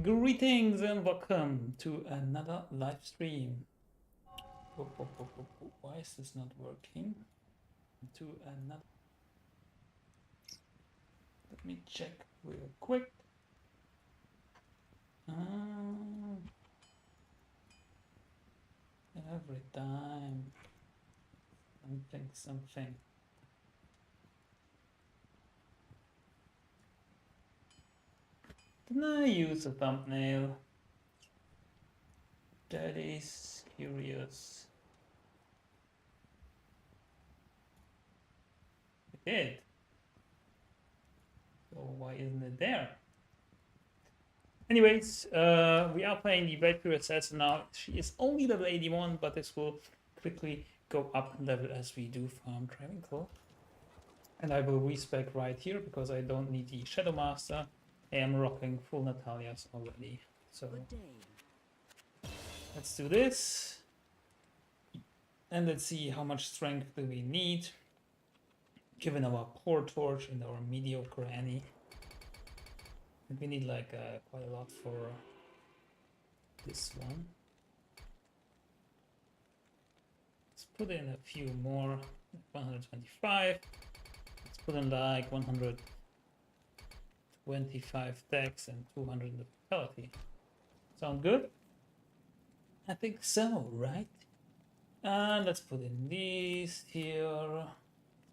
Greetings and welcome to another live stream. Why is this not working? To another. Let me check real quick. Every time something. Can I use a thumbnail? That is curious. It did. So why isn't it there? Anyways, we are playing the Valkyrie Assassin now. She is only level 81, but this will quickly go up in level as we do farm Travincal. And I will respec right here because I don't need the Shadow Master. I am rocking full Natalia's already. So let's do this. And let's see how much strength do we need. Given our poor torch and our mediocre Annie. We need like quite a lot for this one. Let's put in a few more. 125. Let's put in like 125 dex and 200 vitality. Sound good? I think so, right? And let's put in these here. Let's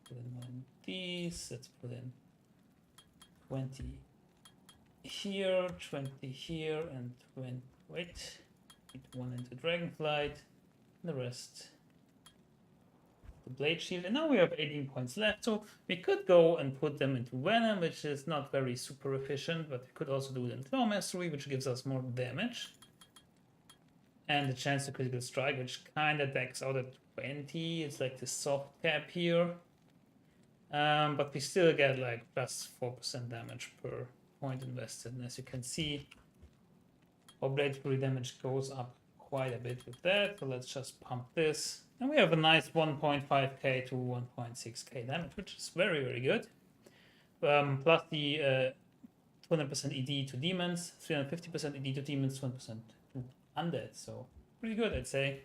put in one of these. Let's put in 20 here, 20 here, and 20. Wait, put one into Dragonflight, and the rest the Blade Shield. And now we have 18 points left, so we could go and put them into Venom, which is not very super efficient, but we could also do it in Claw Mastery, which gives us more damage. And the chance to critical strike, which kind of decks out at 20. It's like the soft cap here. But we still get like plus 4% damage per point invested. And as you can see, our Blade Fury damage goes up quite a bit with that. So let's just pump this. And we have a nice 1.5k to 1.6k damage, which is very, very good. Plus the 200% ED to demons, 350% ED to demons, 200% to undead. So pretty good, I'd say.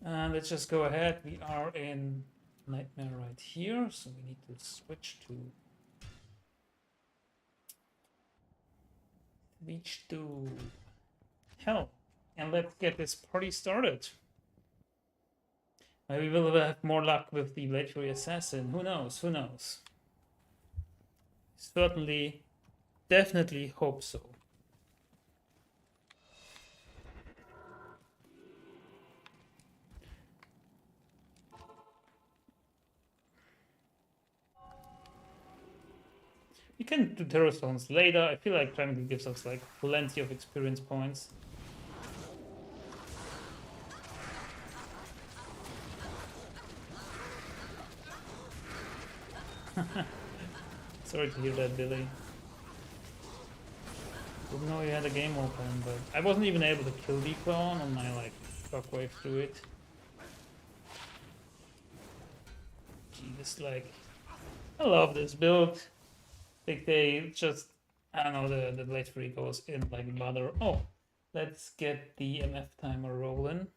And let's just go ahead. We are in Nightmare right here, so we need to switch to hell, and let's get this party started. Maybe we'll have more luck with the Blade Fury Assassin. Who knows? Who knows? Certainly, definitely hope so. We can do Terror Stones later. I feel like Travincal gives us like plenty of experience points. Sorry to hear that, Billy. Didn't know you had a game open, but I wasn't even able to kill the clone on my like shockwave through it. Jesus, like I love this build. Like they just, I don't know, the Blade Fury goes in like butter. Oh, let's get the MF timer rolling.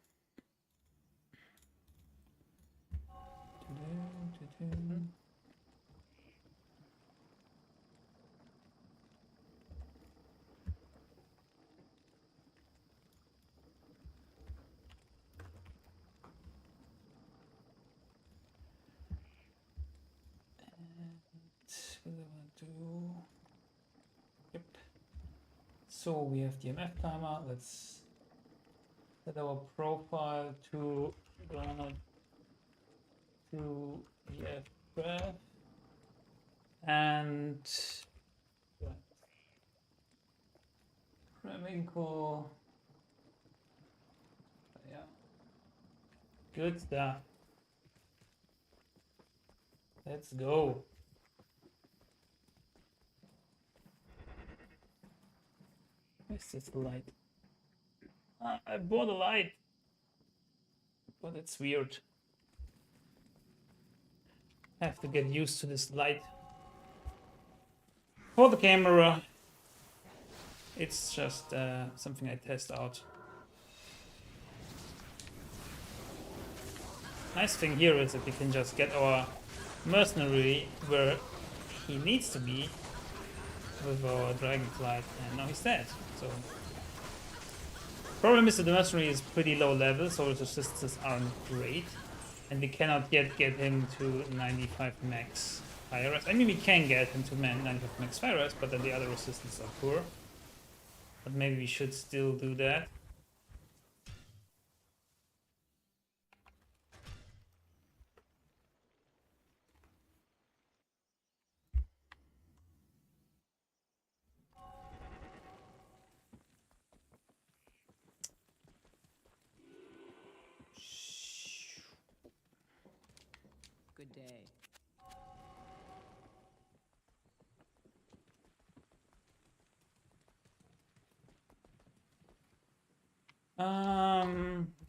What do I want to do? Yep. So we have the MF timer. Let's set our profile to EF graph and Travincal. Yeah, good stuff. Let's go. Where's this light? I bought a light, but it's weird. have to get used to this light. For the camera, it's just something I test out. Nice thing here is that we can just get our mercenary where he needs to be with our dragonflight, and now he's dead. So problem is that the mercenary is pretty low level, so his resistances aren't great, and we cannot yet get him to 95 max fire rest. I mean, we can get him to 95 max fire rest, but then the other resistances are poor. But maybe we should still do that. Good day.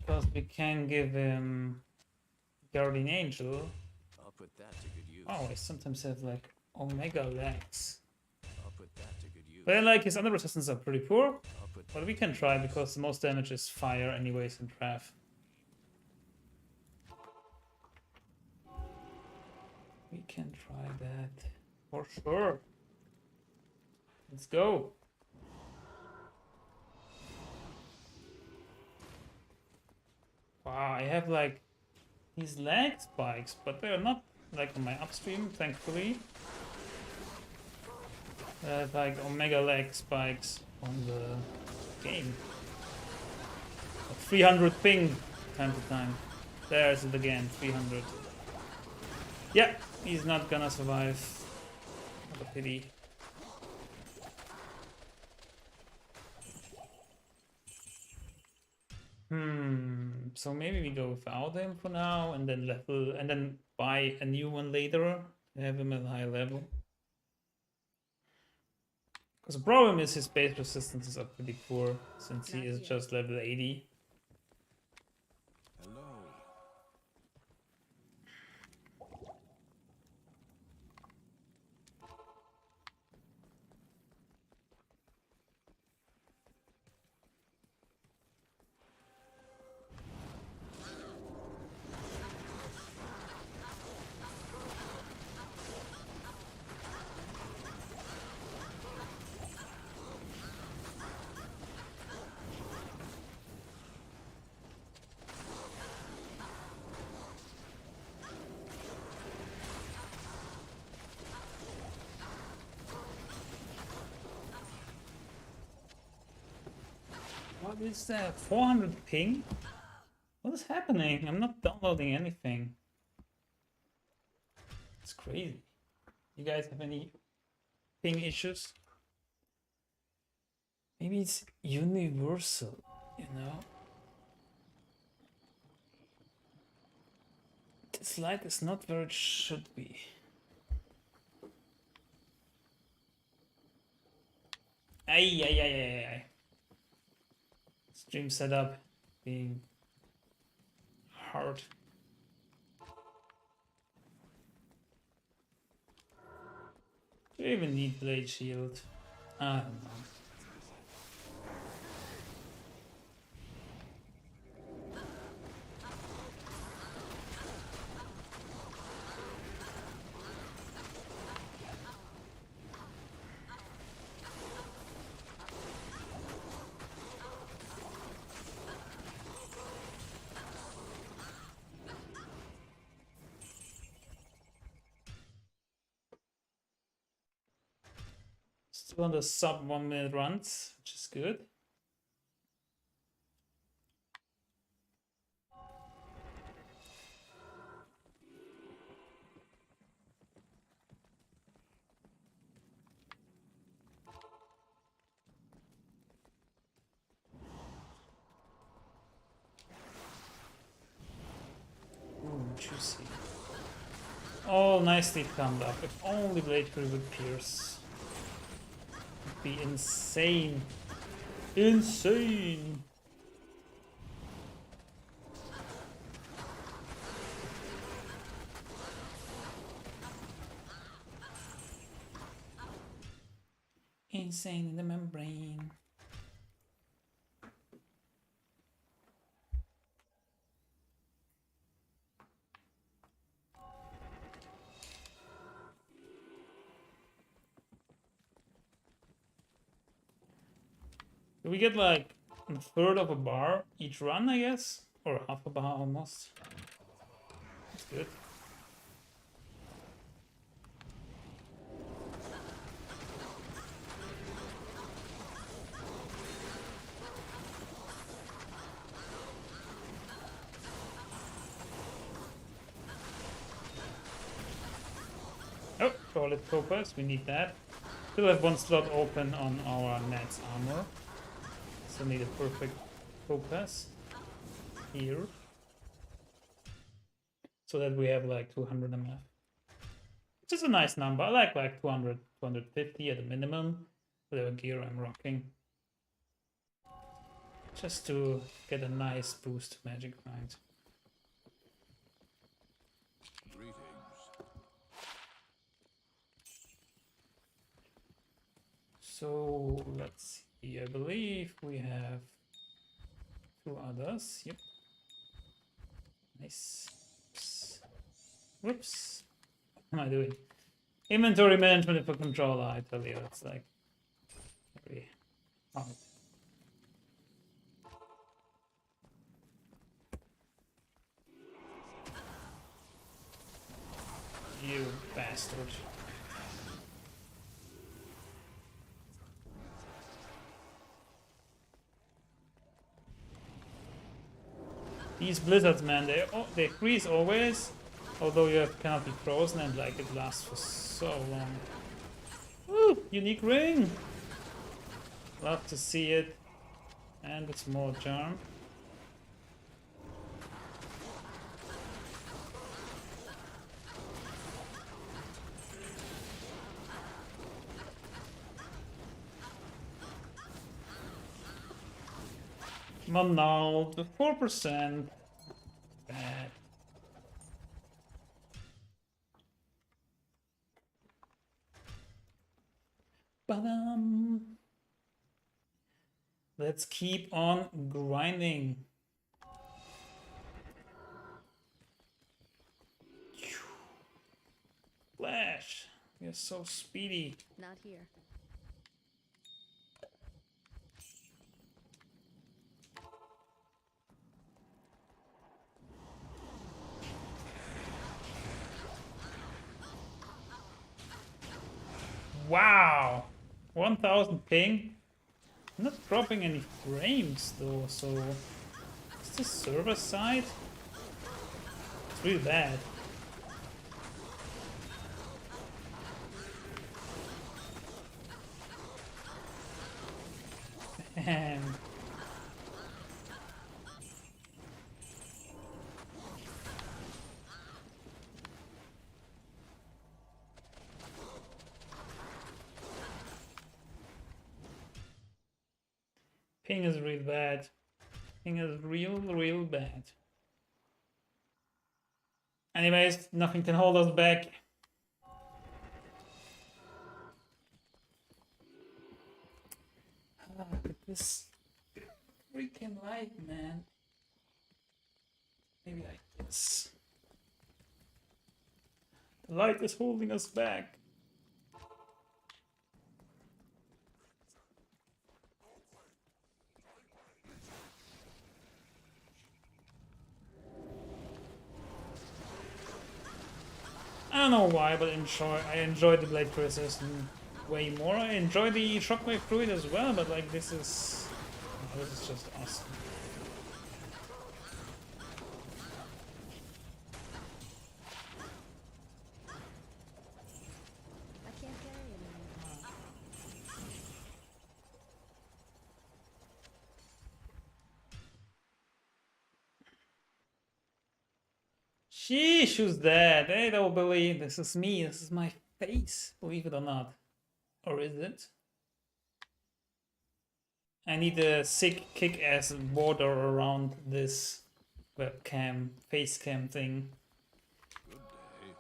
Because we can give him Guardian Angel. I'll put that to good use. Oh, I sometimes have like Omega legs. I'll put that to good use. But then, like, his other resistances are pretty poor. I'll put But we can try because the most damage is fire anyways in Trav. We can try that for sure. Let's go. Wow, I have like these lag spikes, but they're not like on my upstream, thankfully. I have like Omega lag spikes on the game. Like 300 ping time to time. There's it again, 300. Yeah, he's not gonna survive. What a pity. So maybe we go without him for now and then level and then buy a new one later to have him at a high level. Because the problem is his base resistances are pretty poor since he is just level 80. hello. What is that? 400 ping? What is happening? I'm not downloading anything. It's crazy. You guys have any ping issues? Maybe it's universal, you know? This light is not where it should be. Ay, ay, ay, ay, ay. Stream setup being hard. Do you even need blade shield? I don't know. Still on the sub 1 minute runs, which is good. Ooh, juicy. Oh, nicely thumbed up. If only Blade Crew would pierce. Be insane. Insane. insane in the membrane. Do we get like a third of a bar each run, I guess? Or half a bar almost. That's good. Oh, solid focus, we need that. Still have one slot open on our Nat's armor. Still need a perfect focus here. So that we have like 200 MF. Which is a nice number. I like 200, 250 at a minimum. Whatever gear I'm rocking. Just to get a nice boost to magic grind. Greetings. So let's see. I believe we have 2 others. Yep. Nice. Oops. Whoops. What am I doing? Inventory management for controller, I tell you, it's like very hard. You bastard. These blizzards, man, they freeze always, although you cannot be frozen, and like it lasts for so long. Woo! Unique ring! Love to see it. And a small charm. Come on now, the 4%. Bad. Ba-dum. Let's keep on grinding. Flash, you're so speedy. Not here. Wow, 1000 ping. I'm not dropping any frames though, so is this server side? It's really bad. And ping is real bad. Ping is real bad. Anyways, nothing can hold us back. Ah, look at this freaking light, man. Maybe like this. The light is holding us back. I don't know why, but I enjoy the blade resistance way more. I enjoy the shockwave druid as well, but like this is just awesome. I can't carry anymore. Sheesh, who's that? They don't believe this is me. This is my face. Believe it or not. Or is it? I need a sick kick-ass border around this webcam, face cam thing. Good day.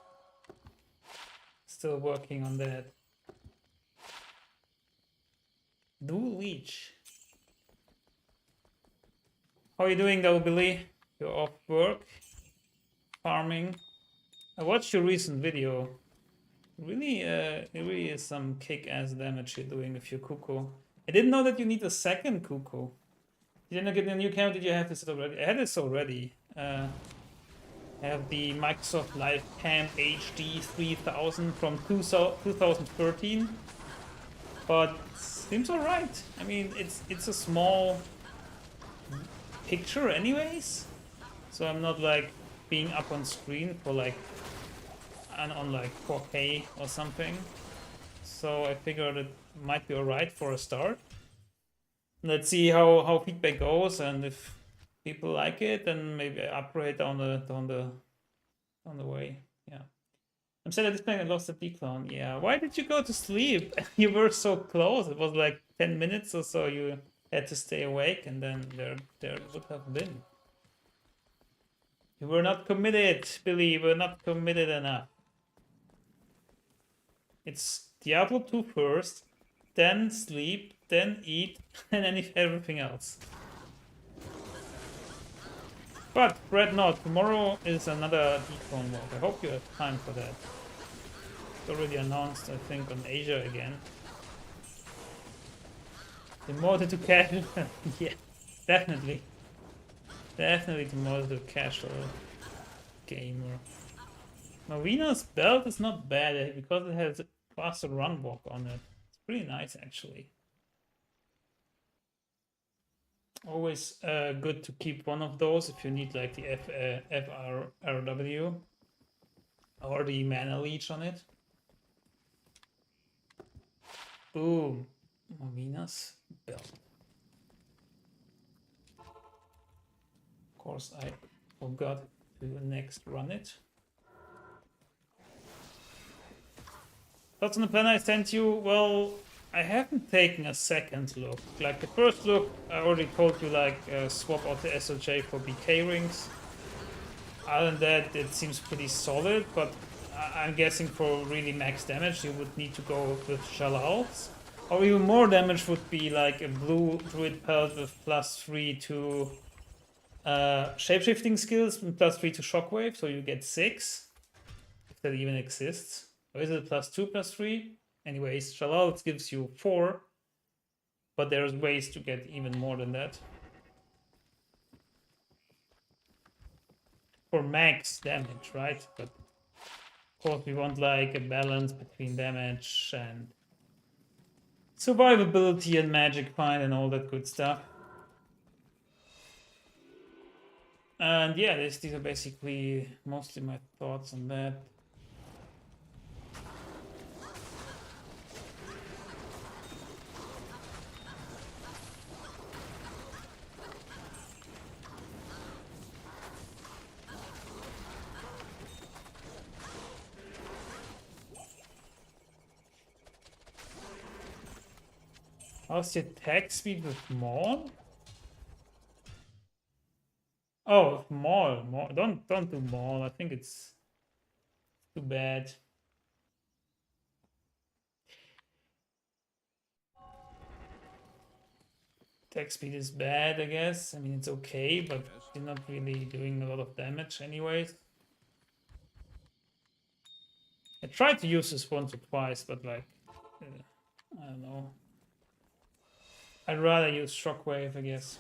Still working on that. Dual leech. How are you doing though, Billy? You're off work? Farming? I watched your recent video. Really, it really is some kick-ass damage you're doing with your cuckoo. I didn't know that you need a second cuckoo. You didn't get a new camera? Did you have this already? I had this already. I have the Microsoft Live Cam HD 3000 from 2013. But seems alright. I mean, it's a small picture anyways. So I'm not like being up on screen for like on like 4K or something. So I figured it might be alright for a start. Let's see how feedback goes, and if people like it, then maybe I upgrade on the way. Yeah. I'm sad at this point I lost the decline. Yeah. Why did you go to sleep? You were so close. It was like 10 minutes or so you had to stay awake, and then there would have been. You were not committed, Billy. You were not committed enough. It's Diablo 2 first, then sleep, then eat, and then everything else. But fret not, tomorrow is another decon walk. I hope you have time for that. It's already announced, I think, on Asia again. Demoted to casual. Yeah, definitely. Definitely demoted to casual gamer. Marina's belt is not bad because it has a faster run walk on it. It's pretty nice actually. Always good to keep one of those if you need like the FRW or the mana leech on it. Boom. Marina's belt. Of course, I forgot to next run it. Thoughts on the plan I sent you? Well, I haven't taken a second look. Like the first look, I already told you like swap out the SLJ for BK rings. Other than that, it seems pretty solid, but I'm guessing for really max damage, you would need to go with Shalal's. Or even more damage would be like a blue druid pelt with +3 to shapeshifting skills and +3 to shockwave, so you get 6. If that even exists. Or is it +2, +3? Anyways, Shalal gives you 4, but there's ways to get even more than that. For max damage, right? But of course we want like a balance between damage and survivability and magic find and all that good stuff. And yeah, these are basically mostly my thoughts on that. How's your attack speed with Maul? Oh, Maul. Don't do Maul. I think it's too bad. Attack speed is bad, I guess. I mean, it's okay, but you're not really doing a lot of damage anyways. I tried to use this once or twice, but like, I don't know. I'd rather use Shockwave, I guess.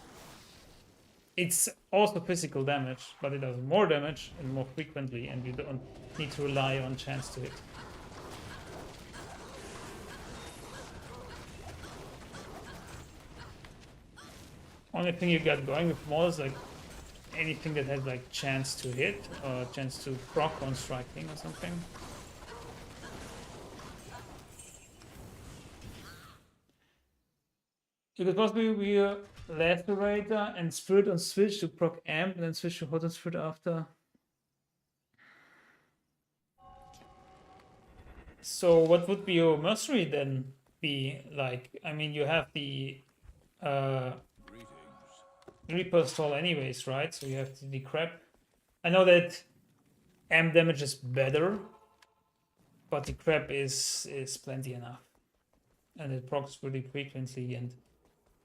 It's also physical damage, but it does more damage and more frequently, and you don't need to rely on chance to hit. Only thing you got going with Maul is like anything that has like chance to hit or chance to proc on striking or something. You could possibly be a Lacerator and Spirit on Switch to proc Amp and then switch to Hot and Spirit after. So what would be your Mercenary then be like? I mean, you have the Reaper Stall anyways, right? So you have the Decrep. I know that Amp damage is better, but Decrep is plenty enough. and it procs really frequently, and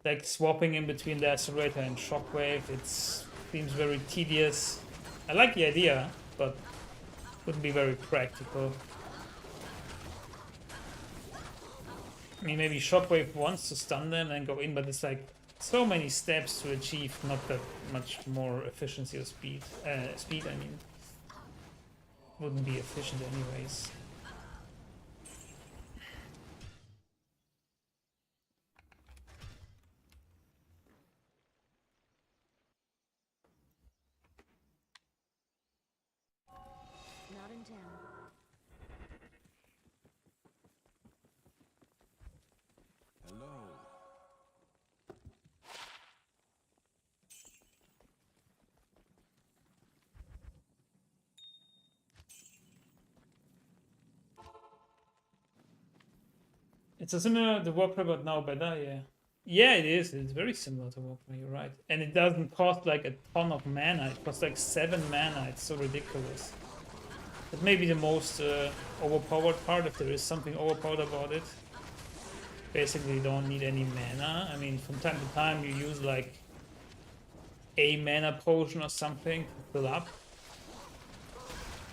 like swapping in between the Accelerator and Shockwave, it seems very tedious. I like the idea, but wouldn't be very practical. I mean, maybe Shockwave wants to stun them and go in, but it's like so many steps to achieve not that much more efficiency or speed. Speed, I mean, wouldn't be efficient anyways. Not in town. Hello. It's a similar to Warcry, but now better, yeah. Yeah, it is. It's very similar to Warcry, you're right. And it doesn't cost like a ton of mana. It costs like 7 mana. It's so ridiculous. That may be the most overpowered part, if there is something overpowered about it. Basically, you don't need any mana. I mean, from time to time, you use like a mana potion or something to fill up.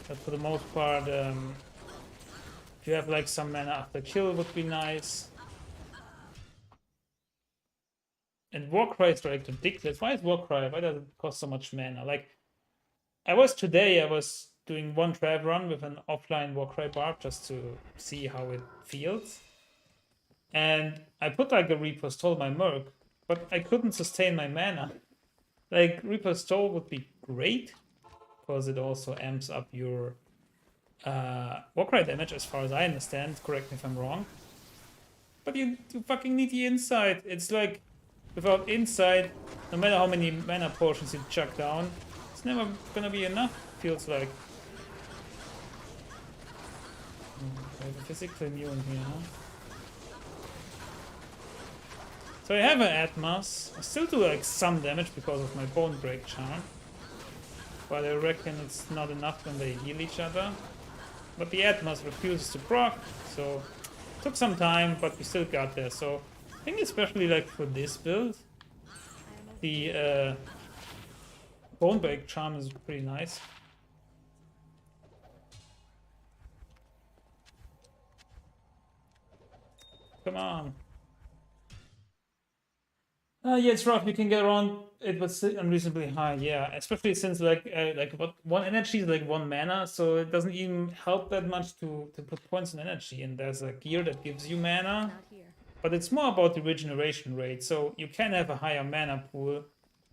But for the most part, if you have like some mana after kill, would be nice. And Warcry is like ridiculous. Why is Warcry? Why does it cost so much mana? Like, I was doing one Trav run with an offline Warcry barb just to see how it feels. And I put like a Reaper's Toll my Merc, but I couldn't sustain my mana. Like, Reaper's Toll would be great, because it also amps up your Warcry damage, as far as I understand. Correct me if I'm wrong. But you fucking need the insight. It's like, without insight, no matter how many mana potions you chuck down, it's never gonna be enough, feels like. I have a physical immune here, huh? So I have an Atmos. I still do like some damage because of my Bone Break charm. But I reckon it's not enough when they heal each other. But the Atmos refuses to proc, so it took some time, but we still got there. So I think especially like for this build, the Bone Break charm is pretty nice. Come on. Yeah, it's rough. You can get around it, but still unreasonably high. Yeah, especially since like what one energy is like 1 mana, so it doesn't even help that much to put points in energy. And there's a gear that gives you mana, Not here. but it's more about the regeneration rate. So you can have a higher mana pool,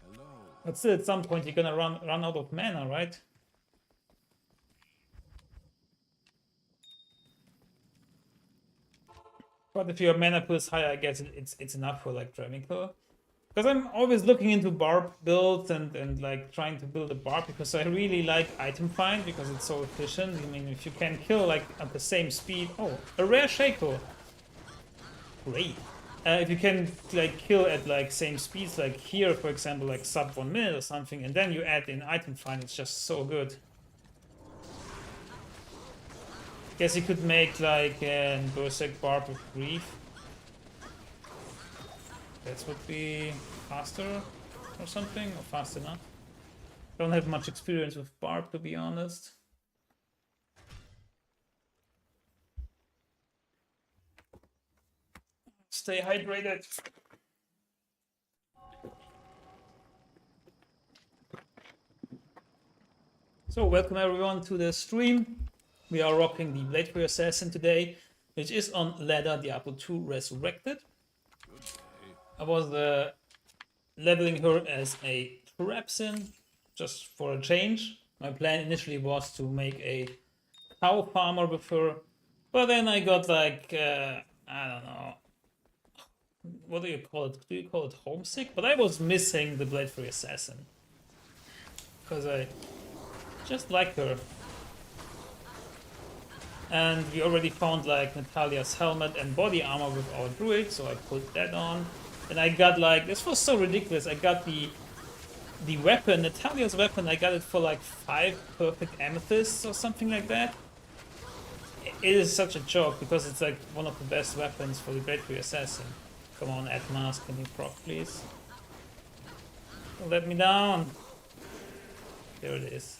Hello. but still at some point you're gonna run out of mana, right? But if your mana pool is higher, I guess it's enough for like Travincal. Because I'm always looking into barb builds and like trying to build a barb, because I really like item find because it's so efficient. I mean, if you can kill like at the same speed, oh, a rare Shaco, great. If you can like kill at like same speeds, like here for example, like sub 1 minute or something, and then you add in item find, it's just so good. Guess you could make like a Berserk barb with grief. That would be faster or something, or fast enough. Don't have much experience with barb, to be honest. Stay hydrated. So welcome everyone to the stream. We are rocking the Bladesin Assassin today, which is on ladder Diablo 2 Resurrected. I was leveling her as a Travincal, just for a change. My plan initially was to make a cow farmer with her, but then I got like, I don't know, what do you call it? Do you call it homesick? But I was missing the Bladesin Assassin, because I just like her. And we already found like Natalia's helmet and body armor with our druid, so I put that on. And I got like, this was so ridiculous, I got the weapon, Natalia's weapon, I got it for like 5 perfect amethysts or something like that. It is such a joke because it's like one of the best weapons for the Breakthrough Assassin. Come on, Atmas, can you proc, please? Don't let me down. There it is.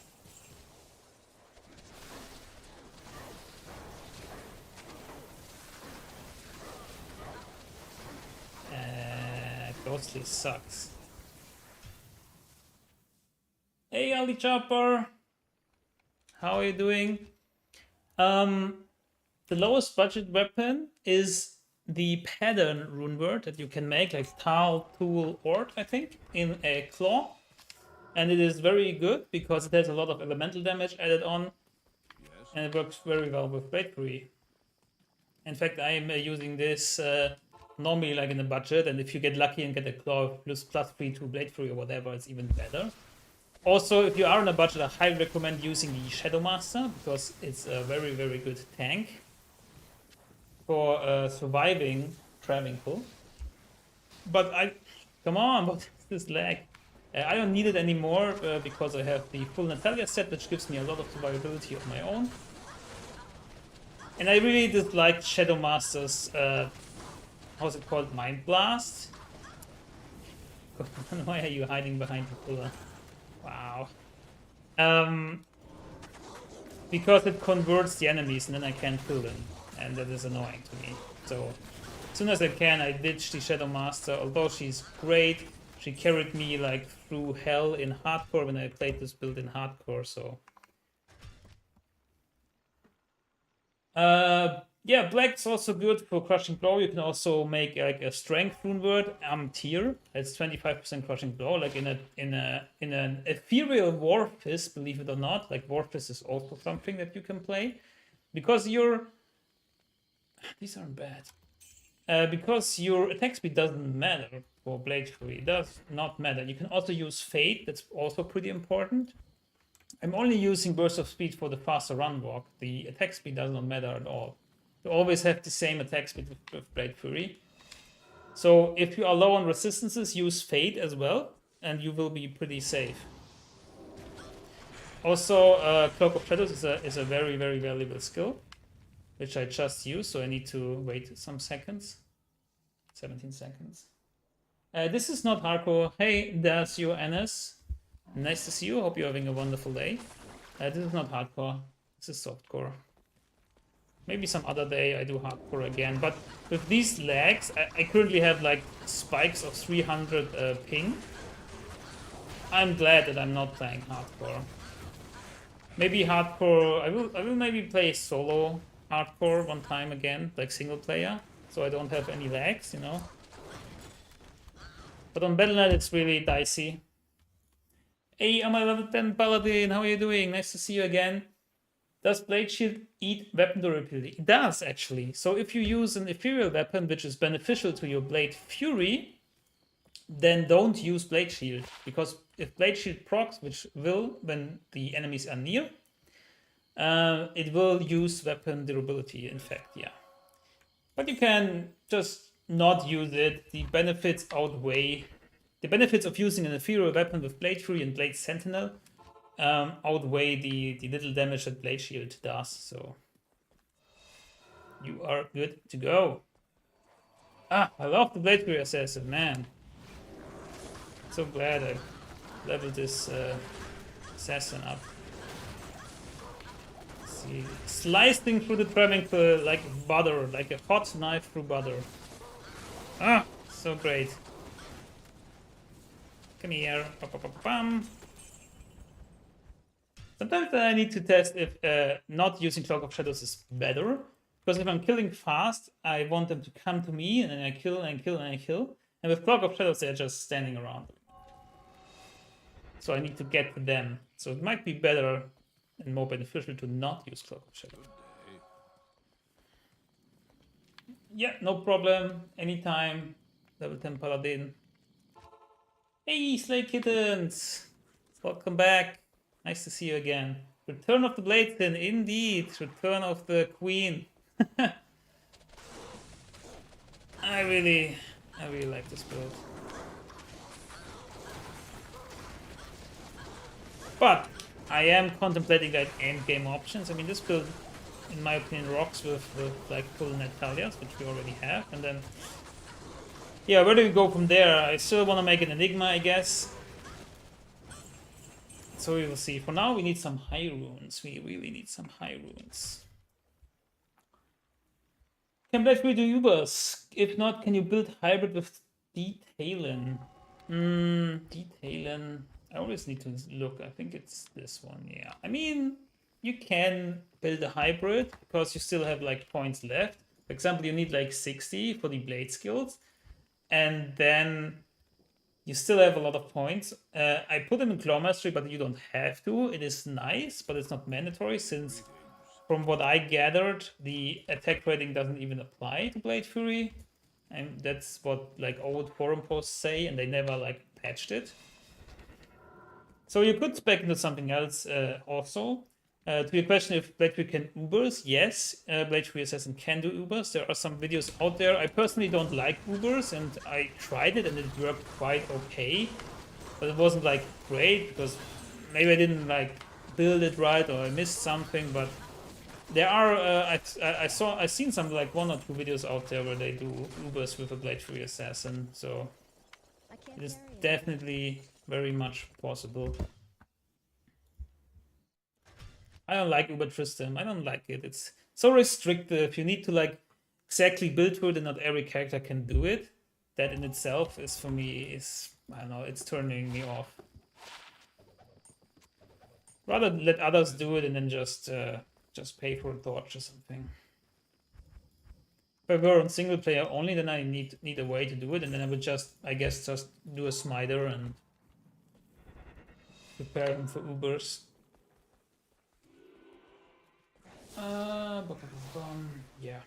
Ghostly sucks. Hey, Ali Chopper. How are you doing? The lowest budget weapon is the pattern rune word that you can make, like Tal, Tool, Ort, I think, in a claw. And it is very good because it has a lot of elemental damage added on. Yes. And it works very well with Blade Fury. In fact, I am using this normally like in the budget, and if you get lucky and get a claw plus +3 to Blade Fury or whatever, it's even better. Also, if you are on a budget, I highly recommend using the Shadow Master because it's a very, very good tank for surviving Travincal. But come on, what is this lag? I don't need it anymore because I have the full Natalia set, which gives me a lot of survivability of my own. And I really dislike Shadow Master's, how's it called, Mind Blast? Why are you hiding behind the pillar? Wow. Because it converts the enemies and then I can't kill them. And that is annoying to me. So, as soon as I can, I ditch the Shadow Master. Although she's great, she carried me like through hell in hardcore when I played this build in hardcore, so... yeah, black's also good for crushing blow. You can also make like a strength rune word, tier. That's 25% crushing blow. Like in an ethereal war fist, believe it or not. Like war fist is also something that you can play because these aren't bad. Because your attack speed doesn't matter for Blade Fury. It does not matter. You can also use Fate. That's also pretty important. I'm only using Burst of Speed for the faster run walk. The attack speed does not matter at all. You always have the same attack speed with Blade Fury. So if you are low on resistances, use Fate as well, and you will be pretty safe. Also, Cloak of Shadows is a very, very valuable skill, which I just used, so I need to wait some seconds. 17 seconds. This is not hardcore. Hey, there's your NS. Nice to see you. Hope you're having a wonderful day. This is not hardcore. This is softcore. Maybe some other day I do hardcore again. But with these lags, I currently have like spikes of 300 ping. I'm glad that I'm not playing hardcore. Maybe hardcore. I will maybe play solo hardcore one time again, like single player, so I don't have any lags, you know. But on Battle.net it's really dicey. Hey, I'm a level 10 paladin. How are you doing? Nice to see you again. Does Blade Shield eat weapon durability? It does, actually. So if you use an ethereal weapon which is beneficial to your Blade Fury, then don't use Blade Shield. Because if Blade Shield procs, which will when the enemies are near, it will use weapon durability, in fact, yeah. But you can just not use it. The benefits outweigh... The benefits of using an ethereal weapon with Blade Fury and Blade Sentinel outweigh the little damage that Blade Shield does, so you are good to go. I love the Blade Fury Assassin, man. So glad I leveled this assassin up. Let's see, slicing through the Travincal like butter, like a hot knife through butter. So great. Come here. Bam. Sometimes I need to test if not using Cloak of Shadows is better. Because if I'm killing fast, I want them to come to me, and then I kill and kill and I kill. And with Cloak of Shadows, they're just standing around. So I need to get to them. So it might be better and more beneficial to not use Cloak of Shadows. Yeah, no problem. Anytime. Level 10 Paladin. Hey, Slay Kittens! Welcome back. Nice to see you again. Return of the Bladesin, indeed. Return of the Queen. I really like this build. But I am contemplating like endgame options. I mean, this build in my opinion, rocks with like full Natalias, which we already have, and then yeah, where do we go from there? I still want to make an Enigma, I guess. So we will see. For now, we need some high runes. We really need some high runes. Can Blackberry do Ubers? If not, can you build hybrid with Detailen? Detailen. I always need to look. I think it's this one. Yeah. I mean, you can build a hybrid because you still have like points left. For example, you need like 60 for the blade skills, and then you still have a lot of points. I put them in Claw Mastery, but you don't have to. It is nice, but it's not mandatory since, from what I gathered, the attack rating doesn't even apply to Blade Fury. And that's what like old forum posts say, and they never like patched it. So you could spec into something else also. To your question, if Blade Fury can Ubers, yes, Blade Fury Assassin can do Ubers. There are some videos out there. I personally don't like Ubers, and I tried it and it worked quite okay. But it wasn't like great because maybe I didn't like build it right or I missed something. But there are I seen some like 1 or 2 videos out there where they do Ubers with a Blade Fury Assassin. So I can't it is carry it. definitely very much possible. I don't like Uber Tristram. I don't like it. It's so restrictive. You need to like exactly build for it, and not every character can do it. That in itself is for me is, I don't know, it's turning me off. Rather let others do it and then just pay for a torch or something. If I were on single player only, then I need a way to do it, and then I would just, I guess, just do a smiter and prepare them for Ubers. Yeah.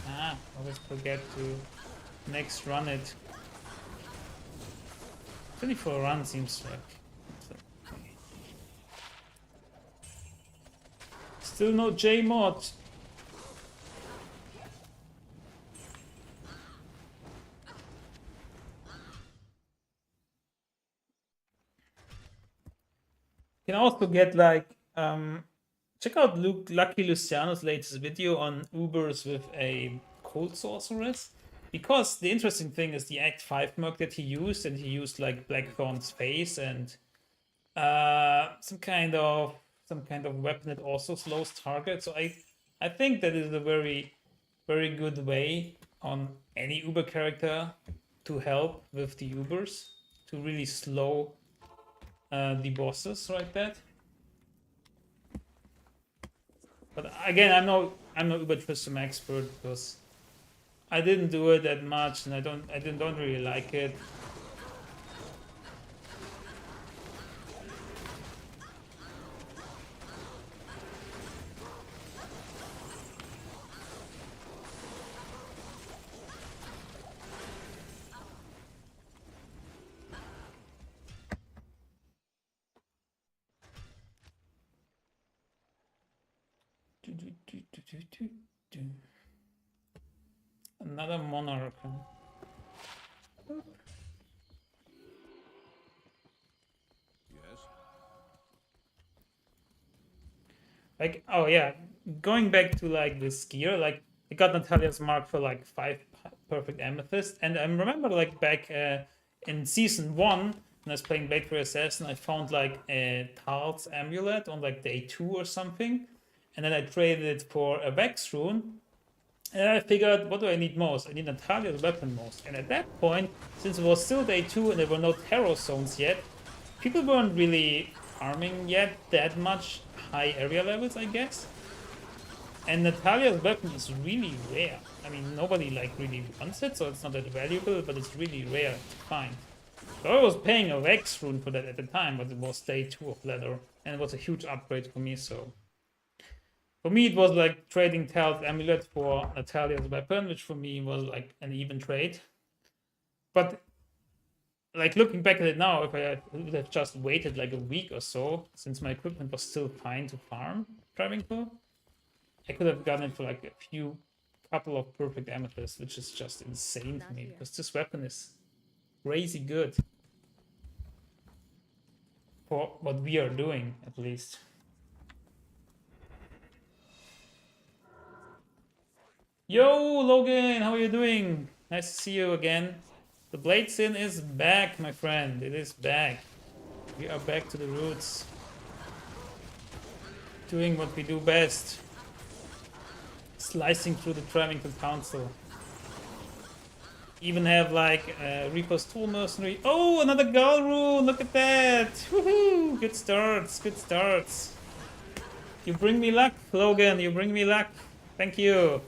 I always forget to next run it. 24 run seems like okay. Still no J mod. You can also get like check out Lucky Luciano's latest video on Ubers with a cold sorceress. Because the interesting thing is the Act 5 merc that he used, and he used like Blackthorn's face and some kind of weapon that also slows targets. So I think that is a very good way on any Uber character to help with the Ubers to really slow the bosses like that. But again, I'm no Uber Tristram expert because I didn't do it that much, and I don't really like it. Another monarch. Yes. Like, oh yeah, going back to like this gear, like I got Natalia's mark for like 5 perfect amethyst, and I remember like back in season 1 when I was playing Blade Fury Assassin, I found like a Tal's amulet on like day 2 or something, and then I traded it for a Vex rune. And I figured, what do I need most? I need Natalia's weapon most. And at that point, since it was still day 2 and there were no terror zones yet, people weren't really farming yet that much high area levels, I guess. And Natalia's weapon is really rare. I mean, nobody like really wants it, so it's not that valuable, but it's really rare to find. So I was paying a Vex rune for that at the time, but it was day 2 of leather, and it was a huge upgrade for me, so... For me, it was like trading Tal's amulet for Natalia's weapon, which for me was like an even trade. But like looking back at it now, if I would have just waited like a week or so, since my equipment was still fine to farm Travincal, I could have gotten it for like a couple of perfect amethysts, which is just insane to me because this weapon is crazy good. For what we are doing, at least. Yo, Logan, how are you doing? Nice to see you again. The Bladesin is back, my friend. It is back. We are back to the roots. Doing what we do best. Slicing through the Travincal Council. Even have like Reaper's Tool Mercenary. Oh, another Gull Rune! Look at that! Woohoo! Good starts, good starts. You bring me luck, Logan. You bring me luck. Thank you.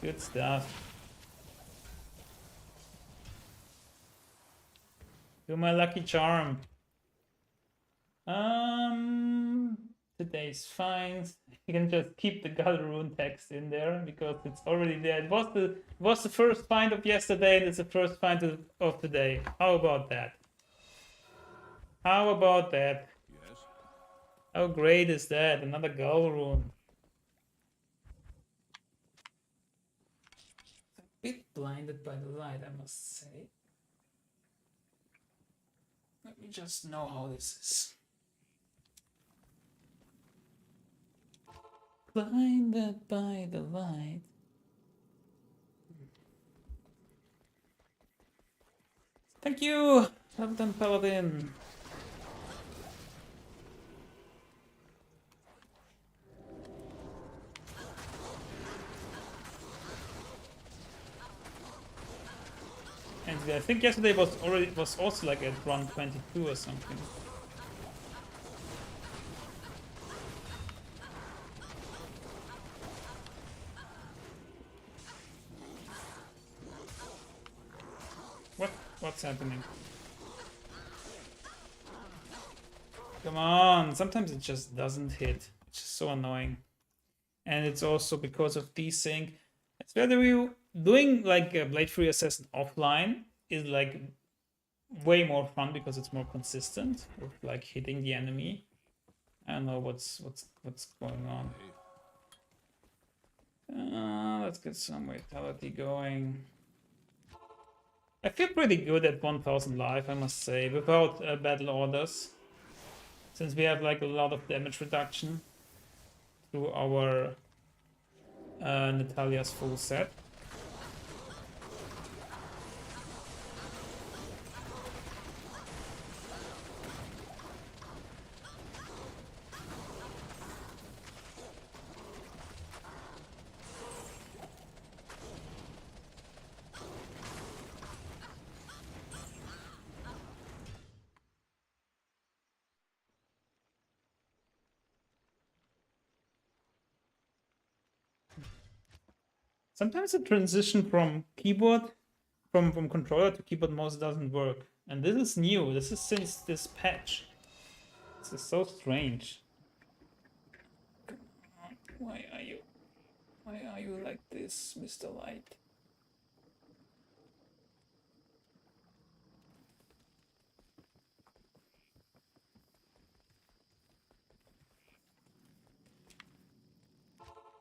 Good stuff. Do my lucky charm. Today's fine. You can just keep the Gull Rune text in there because it's already there. It was the first find of yesterday and it's the first find of today. How about that? How about that? Yes. How great is that? Another Gull Rune. A bit blinded by the light, I must say. Let me just know how this is. Blinded by the light. Thank you, Captain Paladin. And I think yesterday was also like at run 22 or something. What's happening? Come on, sometimes it just doesn't hit. It's just so annoying. And it's also because of desync. It's whether you doing like a Blade Free Assassin offline is like way more fun because it's more consistent with like hitting the enemy. I don't know what's going on. Let's get some vitality going. I feel pretty good at 1000 life, I must say, without battle orders. Since we have like a lot of damage reduction through our Natalia's full set. Sometimes the transition from keyboard, from controller to keyboard mouse doesn't work. And this is new. This is since this patch. This is so strange. Why are you like this, Mr. Light?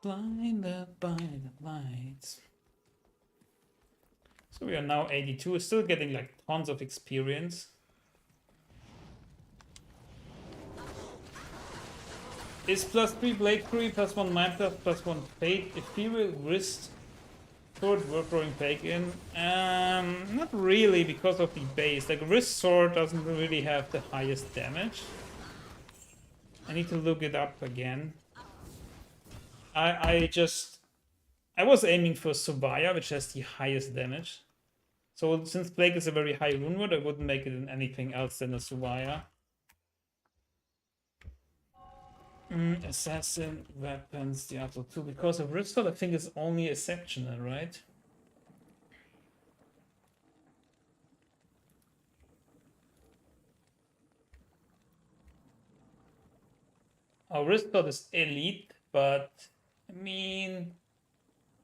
Blinded by the lights. So we are now 82. We're still getting like tons of experience. Is +3 Blade Free, +1 Mind Plus, +1 Fate, Ethereal Wrist, Sword, Work Growing Pagan? Not really because of the base. Like Wrist Sword doesn't really have the highest damage. I need to look it up again. I was aiming for Subaya, which has the highest damage. So since Plague is a very high rune word, I wouldn't make it in anything else than a Subaya. Assassin, weapons, Diablo 2. Because of Ripstone, I think it's only exceptional, right? Our Ripstone is elite, but I mean,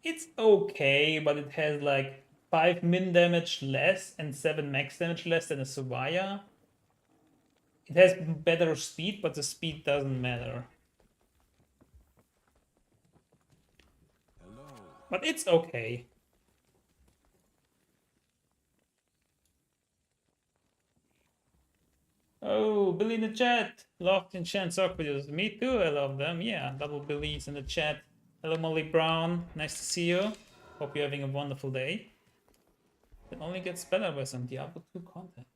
it's okay, but it has like 5 min damage less and 7 max damage less than a Subaya. It has better speed, but the speed doesn't matter. Hello. But it's okay. Billy in the chat. Love to enchant sock videos. Me too, I love them. Yeah, double Billy's in the chat. Hello Molly Brown, nice to see you. Hope you're having a wonderful day. It only gets better by some Diablo 2 content.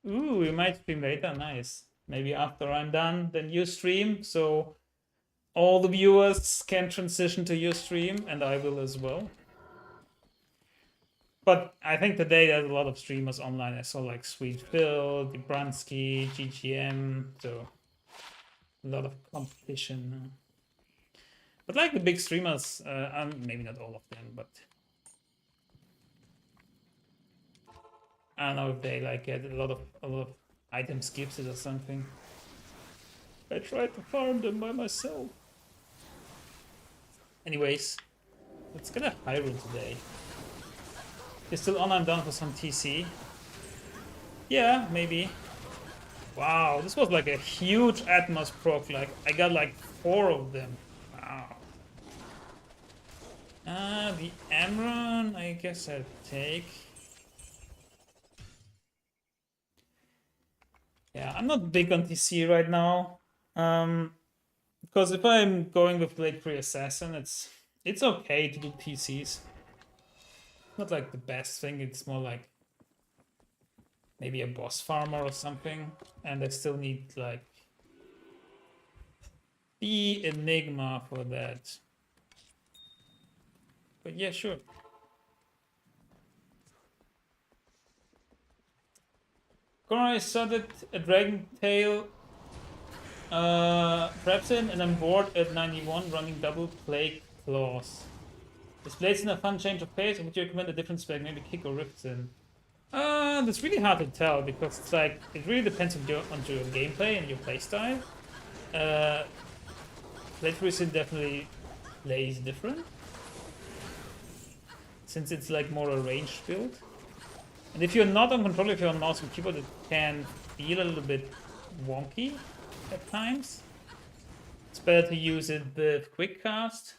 Ooh, we might stream later, nice. Maybe after I'm done, then you stream, so all the viewers can transition to your stream, and I will as well. But I think today there's a lot of streamers online. I saw like Sweet Phil, Debransky, GGM, so a lot of competition. But like the big streamers, maybe not all of them, but I don't know if they like get a lot of item skips or something. I tried to farm them by myself. Anyways, let's get a Hyrule today. You're still on, I'm down for some TC. Yeah, maybe. Wow, this was like a huge Atmos proc. Like, I got like 4 of them. Wow. The Amron, I guess I'll take. Yeah, I'm not big on TC right now. Because if I'm going with Blade 3 Assassin, it's okay to do TCs. Not like the best thing, it's more like maybe a boss farmer or something, and I still need like the Enigma for that. But yeah, sure. Connor, I started a Dragon Tail Travincal and I'm bored at 91 running double Plague Claws. Is Bladesin a fun change of pace, or would you recommend a different spec, maybe Kick or Riftsin? That's really hard to tell because it's like it really depends on your gameplay and your playstyle. Bladesin definitely plays different since it's like more a ranged build. And if you're not on controller, if you're on mouse and keyboard, it can feel a little bit wonky at times. It's better to use it with quick cast.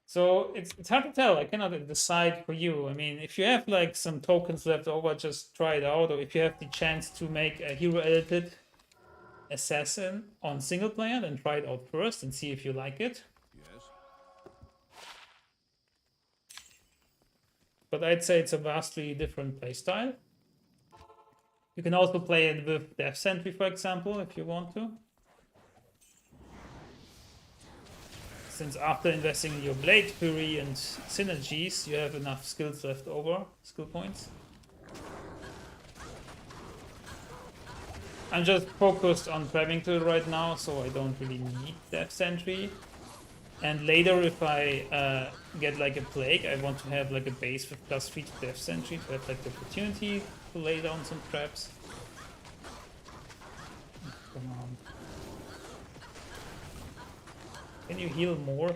So it's hard to tell. I cannot decide for you. I mean, if you have like some tokens left over, just try it out. Or if you have the chance to make a hero edited assassin on single player, then try it out first and see if you like it. Yes. But I'd say it's a vastly different playstyle. You can also play it with Death Sentry, for example, if you want to. Since after investing in your Blade Fury and synergies, you have enough skills left over, skill points. I'm just focused on Travincal right now, so I don't really need Death Sentry. And later, if I get like a Plague, I want to have like a base with +3 to Death Sentry to have like the opportunity to lay down some traps. Come on. Can you heal more?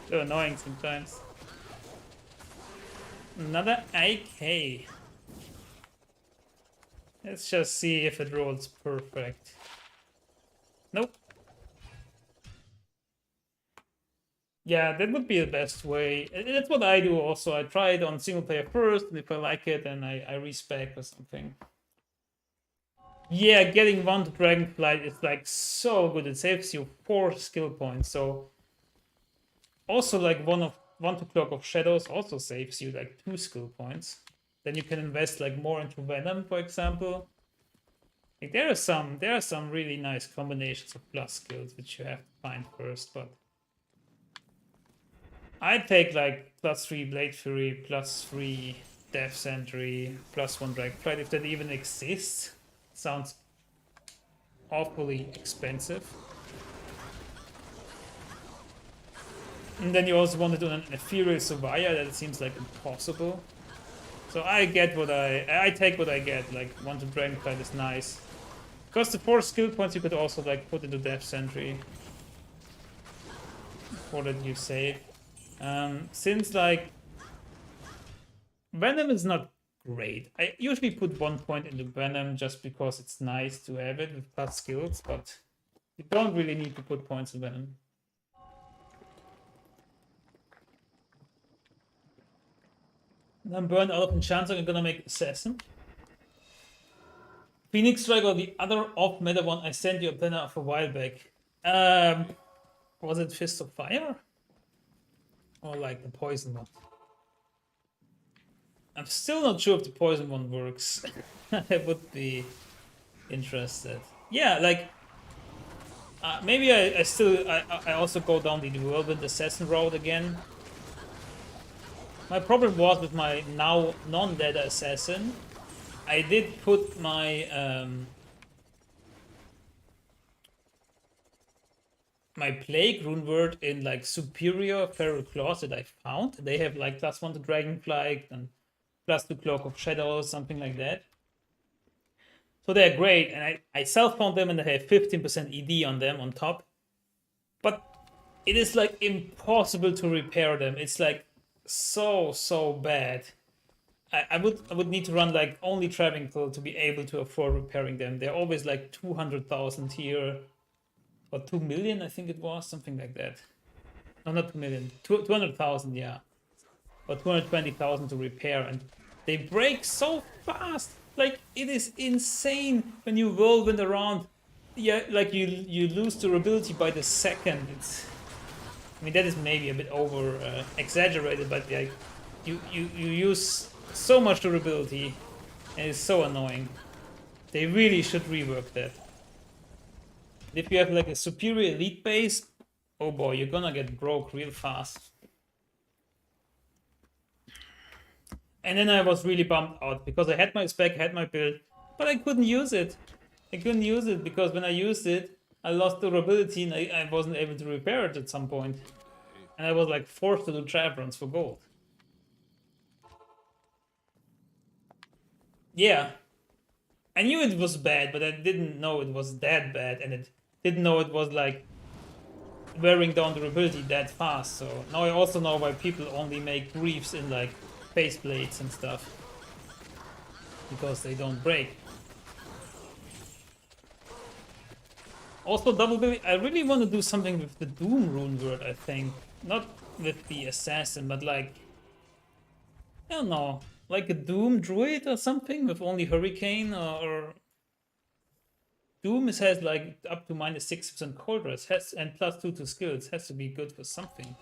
So annoying sometimes. Another IK. Let's just see if it rolls perfect. Nope. Yeah, that would be the best way. That's what I do also. I try it on single player first, and if I like it, then I respec or something. Yeah, getting 1 to Dragonflight is like so good. It saves you 4 skill points. So also like 1 to Cloak of Shadows also saves you like 2 skill points. Then you can invest like more into Venom, for example. Like there are some really nice combinations of plus skills which you have to find first, but I'd take like +3 Blade Fury, +3 Death Sentry, +1 Dragonflight if that even exists. Sounds awfully expensive. And then you also want to do an Ethereal Surveyor, that seems like impossible. So I get what I take what I get, like 1 to Dragonflight is nice. Because the 4 skill points you could also like put into Death Sentry for that you save. Since like Venom is not great. I usually put 1 point into Venom just because it's nice to have it with plus skills, but you don't really need to put points in Venom. I'm burned out of enchants, I'm gonna make Assassin. Phoenix Strike or the other off-meta one I sent you a planner of a while back. Was it Fist of Fire? Or like the poison one? I'm still not sure if the poison one works. I would be interested. Yeah, like maybe I also go down the Whirlwind Assassin route again. My problem was with my now non-data assassin. I did put my my Plague rune word in like superior feral claws that I found. They have like +1 to Dragonflight and +2 Cloak of Shadows, something like that. So they're great, and I self-found them and I have 15% ED on them on top. But it is like impossible to repair them. It's like so bad. I would need to run like only Travincal to be able to afford repairing them. They're always like 200,000 here, or 2 million, I think it was, something like that. No, not 2 million, 200,000, yeah, or 220,000 to repair, and they break so fast. Like it is insane when you whirlwind around. Yeah, like you lose durability by the second. I mean that is maybe a bit over exaggerated, but like you use so much durability, and it's so annoying. They really should rework that. If you have like a superior elite base, oh boy, you're gonna get broke real fast. And then I was really bummed out because I had my spec, had my build, but I couldn't use it. I couldn't use it because when I used it, I lost durability and I wasn't able to repair it at some point. And I was like forced to do trap runs for gold. Yeah. I knew it was bad, but I didn't know it was that bad, and it didn't know it was like wearing down durability that fast. So now I also know why people only make reefs in like face plates and stuff, because they don't break. Also, double baby, I really want to do something with the Doom rune word, I think. Not with the assassin, but like, I don't know, like a Doom druid or something with only Hurricane, or Doom has like up to -6% cold rest, and +2 to skills. Has to be good for something.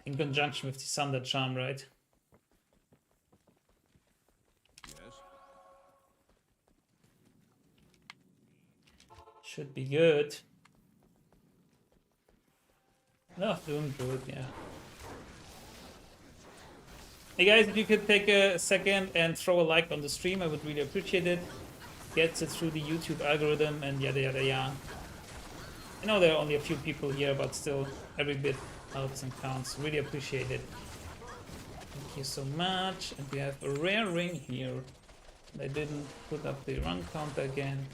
In conjunction with the Thunder Charm, right? Yes. Should be good. No, Doom Druid, yeah. Hey guys, if you could take a second and throw a like on the stream, I would really appreciate it. Gets it through the YouTube algorithm and yada yada yada. I know there are only a few people here, but still, every bit helps and counts. Really appreciate it. Thank you so much. And we have a rare ring here. I didn't put up the run counter again.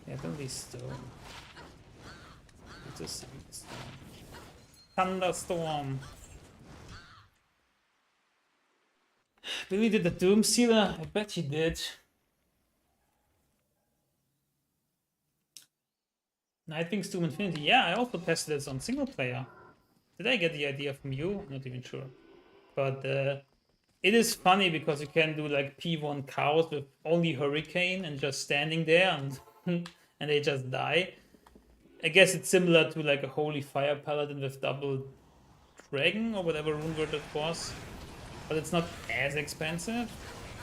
Heavenly Stone. It's a Stone. Thunderstorm. Billy did the Doom Sealer? I bet he did. Nightwing's Doom Infinity. Yeah, I also tested this on single player. Did I get the idea from you? Not even sure. But it is funny because you can do like P1 cows with only Hurricane and just standing there and and they just die. I guess it's similar to like a Holy Fire Paladin with double Dragon or whatever rune word it was. But it's not as expensive.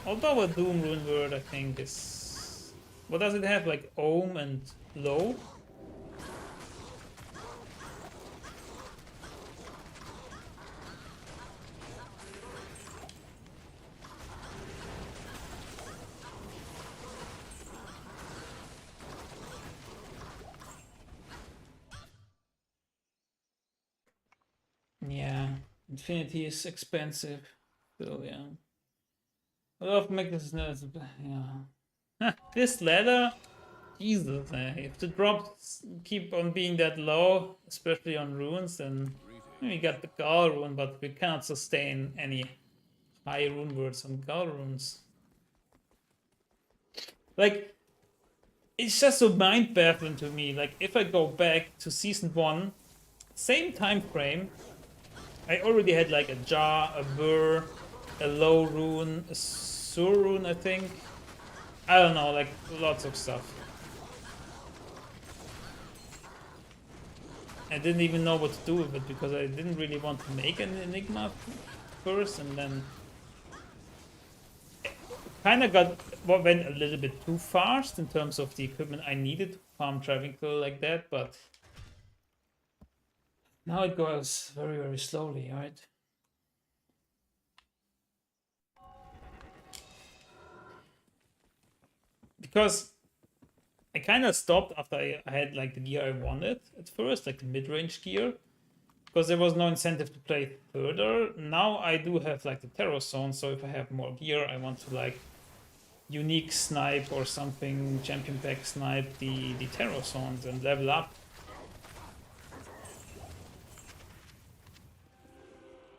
Although a Doom rune word I think is... What does it have? Like Ohm and Low? Yeah, Infinity is expensive. So yeah. I love mechanisms. Yeah. This ladder, Jesus, if the drops keep on being that low, especially on runes, then we got the Gal rune, but we cannot sustain any high rune words on Gal runes. Like, it's just so mind baffling to me. Like, if I go back to season 1, same time frame, I already had like a jar, a burr, a low rune, a sur rune, I think. I don't know, like lots of stuff. I didn't even know what to do with it because I didn't really want to make an Enigma first, and then kind of went a little bit too fast in terms of the equipment I needed to farm Travincal like that, but now it goes very, very slowly, right? Because I kind of stopped after I had like the gear I wanted at first, like the mid-range gear, because there was no incentive to play further. Now I do have like the Terror Zone, so if I have more gear, I want to like unique snipe or something, champion pack snipe the Terror Zones and level up.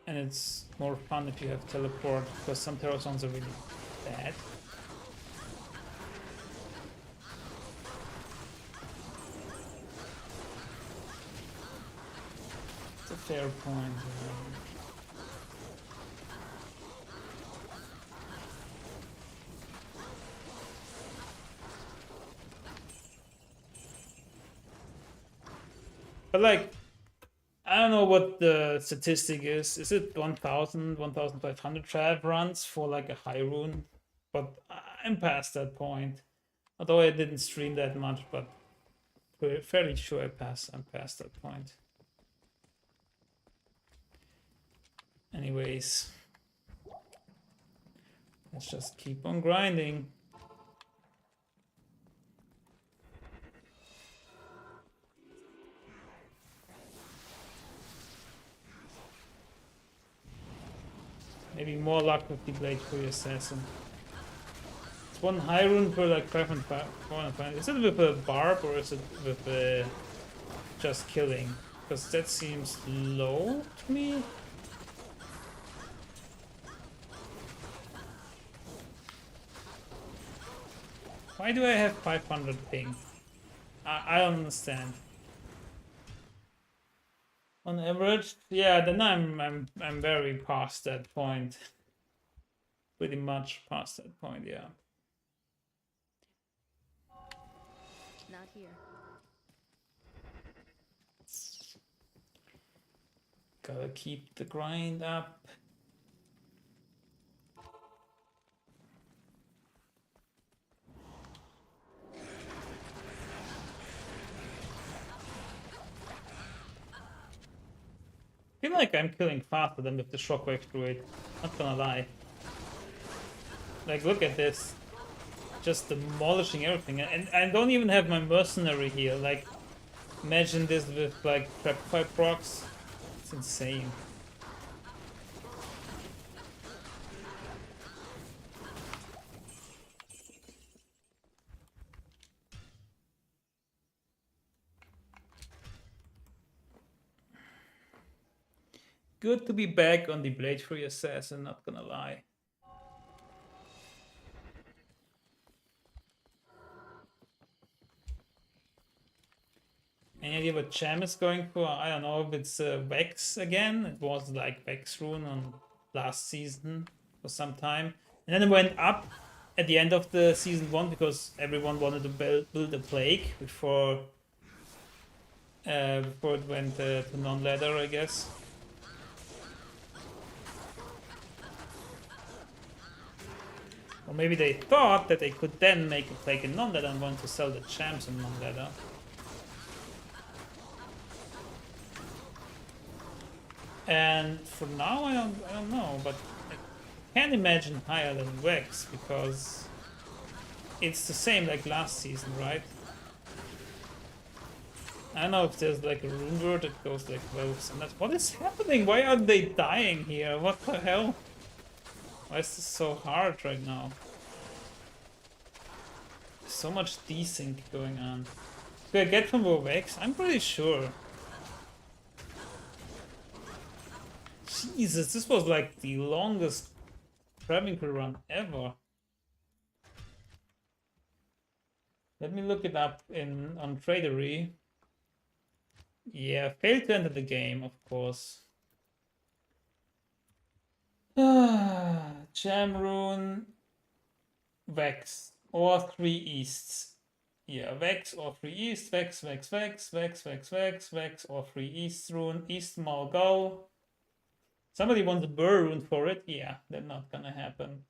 And it's more fun if you have teleport, because some Terror Zones are really bad. It's a fair point. But like, I don't know what the statistic is. Is it 1,000, 1,500 trav runs for like a high rune? But I'm past that point. Although I didn't stream that much, but fairly sure I'm past that point. Anyways, let's just keep on grinding. Maybe more luck with the Blade for your Assassin. It's one high rune per like 500. Is it with a barb or is it with just killing? Because that seems low to me. Why do I have 500 ping? I don't understand. On average, yeah, then I'm very past that point. Pretty much past that point, yeah. Not here. Gotta keep the grind up. I feel like I'm killing faster than with the shockwave druid. Not gonna lie. Like, look at this. Just demolishing everything. And I don't even have my mercenary here. Like, imagine this with, like, Trapify procs. It's insane. Good to be back on the Blade for your Assassin, not gonna lie. Any idea what Cham is going for? I don't know if it's Vex again. It was like Vex rune on last season for some time. And then it went up at the end of the season 1 because everyone wanted to build a plague before it went to non-ladder, I guess. Or maybe they thought that they could then make a plague in non-ladder and want to sell the champs in non-ladder. And for now, I don't know, but I can't imagine higher than Vex because it's the same like last season, right? I don't know if there's like a rune word that goes like close and that's what is happening. Why are they dying here? What the hell? Why is this so hard right now? So much desync going on. Do I get from Vex? I'm pretty sure. Jesus, this was like the longest Travincal run ever. Let me look it up on Tradery. Yeah, failed to enter the game, of course. Jam Rune, Vex, or 3 Easts. Yeah, Vex or 3 East, Vex, Vex, Vex, Vex, Vex, Vex, Vex, or 3 East Rune, East Malgal. Somebody wants a Burr Rune for it. Yeah, that's not gonna happen.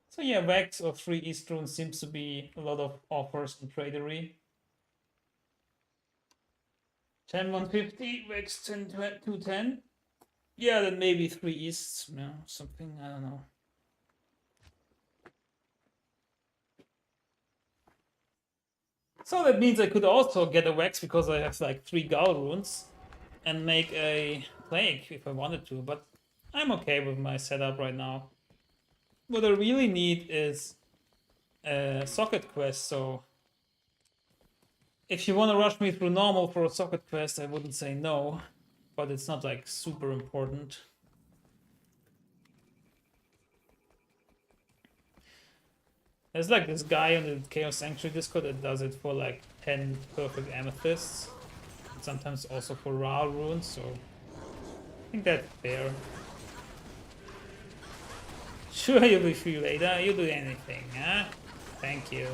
So yeah, Vex or 3 East Rune seems to be a lot of offers in Tradery. Gem 150, Vex 210. Yeah, then maybe 3 Easts, yeah, something, I don't know. So that means I could also get a Vex because I have like 3 Gal runes and make a Plague if I wanted to, but I'm okay with my setup right now. What I really need is a socket quest, so if you want to rush me through normal for a socket quest, I wouldn't say no, but it's not like super important. There's like this guy on the Chaos Sanctuary Discord that does it for like 10 perfect amethysts. And sometimes also for raw runes, so I think that's fair. Sure, you'll be free later. You'll do anything, huh? Thank you.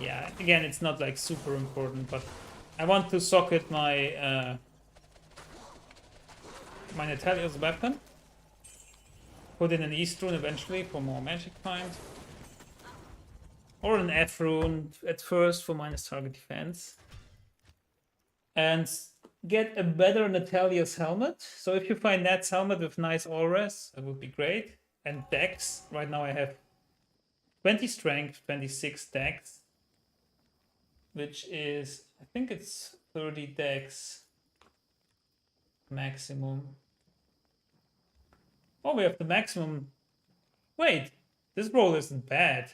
Yeah, again, it's not like super important, but I want to socket my my Natalia's weapon. Put in an East rune eventually for more magic find. Or an F rune at first for minus target defense. And get a better Natalia's helmet. So if you find Nat's helmet with nice auras, that would be great. And dex. Right now I have 20 strength, 26 dex. Which is, I think it's 30 dex maximum. Oh, we have the maximum. Wait, this roll isn't bad.